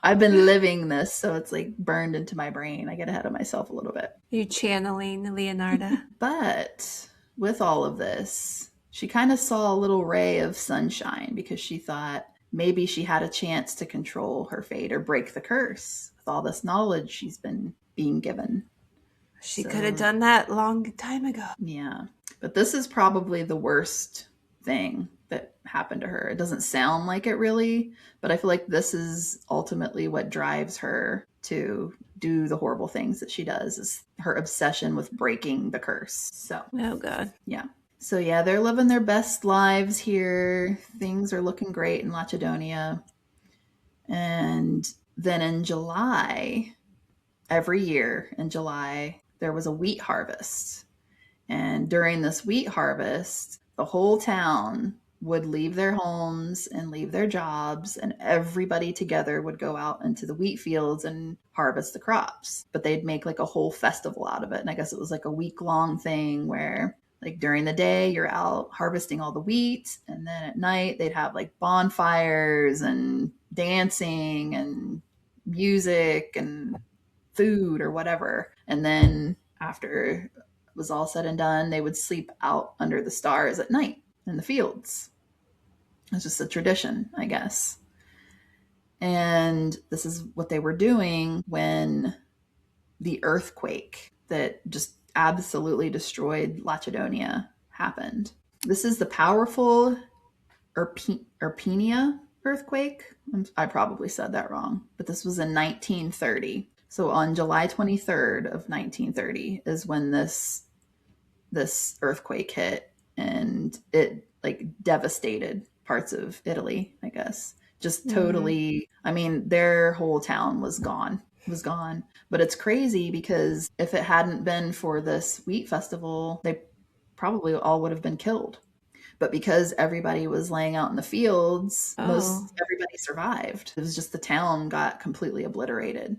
I've been living this, so it's like burned into my brain. I get ahead of myself a little bit. You channeling Leonarda. But with all of this, she kind of saw a little ray of sunshine because she thought maybe she had a chance to control her fate or break the curse with all this knowledge she's been being given. She could have done that long time ago. Yeah. But this is probably the worst thing that happened to her. It doesn't sound like it really, but I feel like this is ultimately what drives her to do the horrible things that she does, is her obsession with breaking the curse. So, oh God. Yeah. So yeah, they're living their best lives here. Things are looking great in Lacedonia. And then in July, every year in July, there was a wheat harvest. And during this wheat harvest, the whole town would leave their homes and leave their jobs, and everybody together would go out into the wheat fields and harvest the crops. But they'd make like a whole festival out of it. And I guess it was like a week-long thing where like during the day you're out harvesting all the wheat, and then at night they'd have like bonfires and dancing and music and food or whatever. And then after it was all said and done, they would sleep out under the stars at night in the fields. It's just a tradition, I guess. And this is what they were doing when the earthquake that just absolutely destroyed Lacedonia happened. This is the powerful Irpinia earthquake. I probably said that wrong, but this was in 1930. So on July 23rd of 1930 is when this earthquake hit, and it like devastated parts of Italy, I guess. Just totally, I mean, their whole town was gone. But it's crazy because if it hadn't been for this wheat festival, they probably all would have been killed. But because everybody was laying out in the fields, most everybody survived. It was just the town got completely obliterated.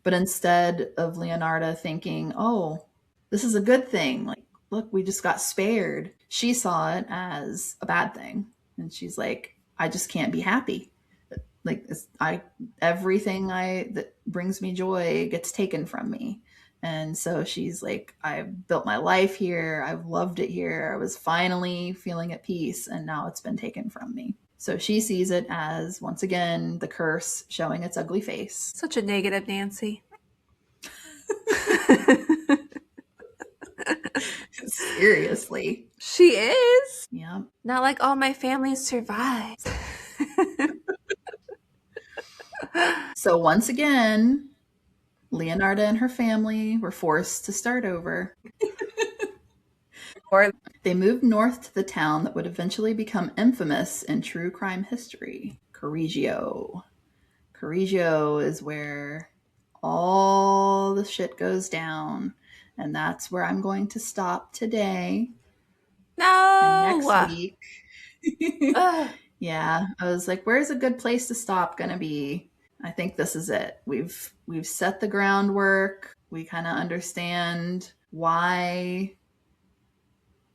But instead of Leonarda thinking, oh, this is a good thing, like, look, we just got spared, she saw it as a bad thing. And she's like, I just can't be happy. Like, everything that brings me joy gets taken from me. And so she's like, I've built my life here. I've loved it here. I was finally feeling at peace, and now it's been taken from me. So she sees it as, once again, the curse showing its ugly face. Such a negative Nancy. Seriously. She is. Yeah. Not like all my family survived. So once again, Leonarda and her family were forced to start over. They moved north to the town that would eventually become infamous in true crime history, Correggio. Correggio is where all the shit goes down, and that's where I'm going to stop today. No! And next week... Yeah, I was like, where's a good place to stop gonna be? I think this is it. We've set the groundwork. We kind of understand why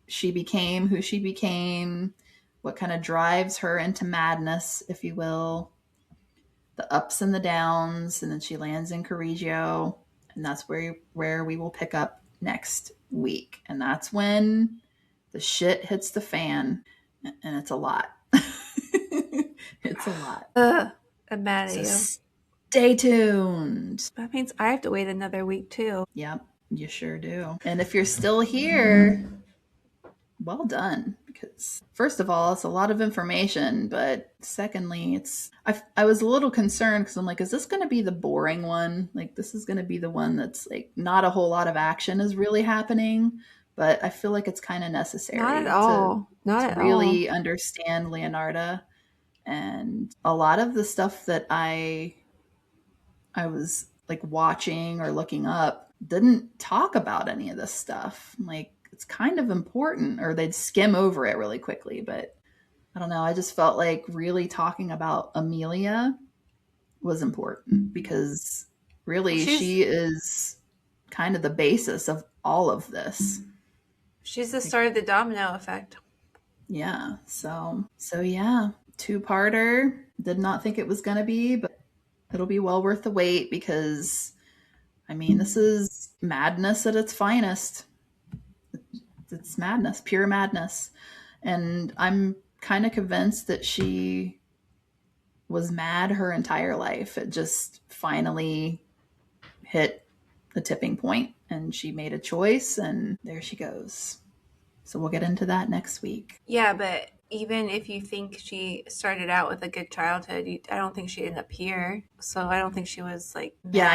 she became who she became, what kind of drives her into madness, if you will, the ups and the downs, and then she lands in Correggio, and that's where we will pick up next week. And that's when the shit hits the fan, and it's a lot. It's a lot. I'm mad at you. Stay tuned. That means I have to wait another week too. Yep, you sure do. And if you're still here, well done. Because first of all, it's a lot of information, but secondly, I was a little concerned because I'm like, is this going to be the boring one? Like, this is going to be the one that's like not a whole lot of action is really happening, but I feel like it's kind of necessary. Not at all. Not at all. Really understand Leonarda. And a lot of the stuff that I was like watching or looking up didn't talk about any of this stuff. Like, it's kind of important, or they'd skim over it really quickly. But I don't know. I just felt like really talking about Amelia was important because really she is kind of the basis of all of this. She's the start of the domino effect. Yeah. So yeah. 2-parter. Did not think it was going to be, but it'll be well worth the wait because, I mean, this is madness at its finest. It's madness, pure madness. And I'm kind of convinced that she was mad her entire life. It just finally hit the tipping point and she made a choice and there she goes. So we'll get into that next week. Yeah, but even if you think she started out with a good childhood, I don't think she ended up here. So I don't think she was like mad. Yeah,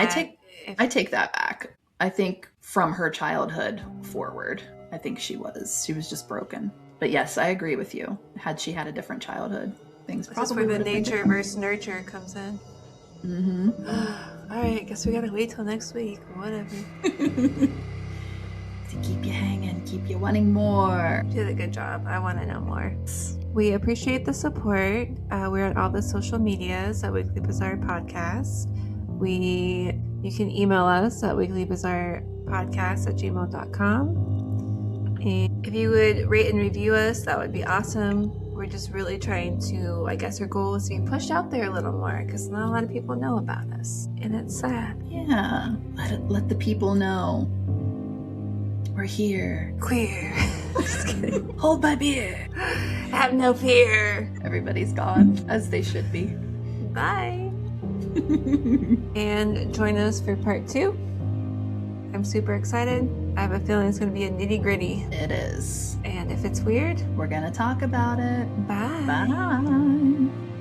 I take that back. I think from her childhood forward, I think she was just broken. But yes, I agree with you. Had she had a different childhood, things probably That's where the would have been nature different. versus nurture comes in. Mm-hmm. All right, guess we gotta wait till next week. Whatever. To keep you hanging, keep you wanting more. You did a good job. I want to know more. We appreciate the support. We're on all the social medias at Weekly Bazaar Podcast. You can email us at weeklybazaarpodcast@gmail.com. And if you would rate and review us, that would be awesome. We're just really trying to, I guess our goal is to be pushed out there a little more because not a lot of people know about us. And it's sad. Yeah, let the people know. We're here. Queer. Just kidding. Hold my beer. Have no fear. Everybody's gone, as they should be. Bye. And join us for part 2. I'm super excited. I have a feeling it's going to be a nitty gritty. It is. And if it's weird, we're going to talk about it. Bye. Bye.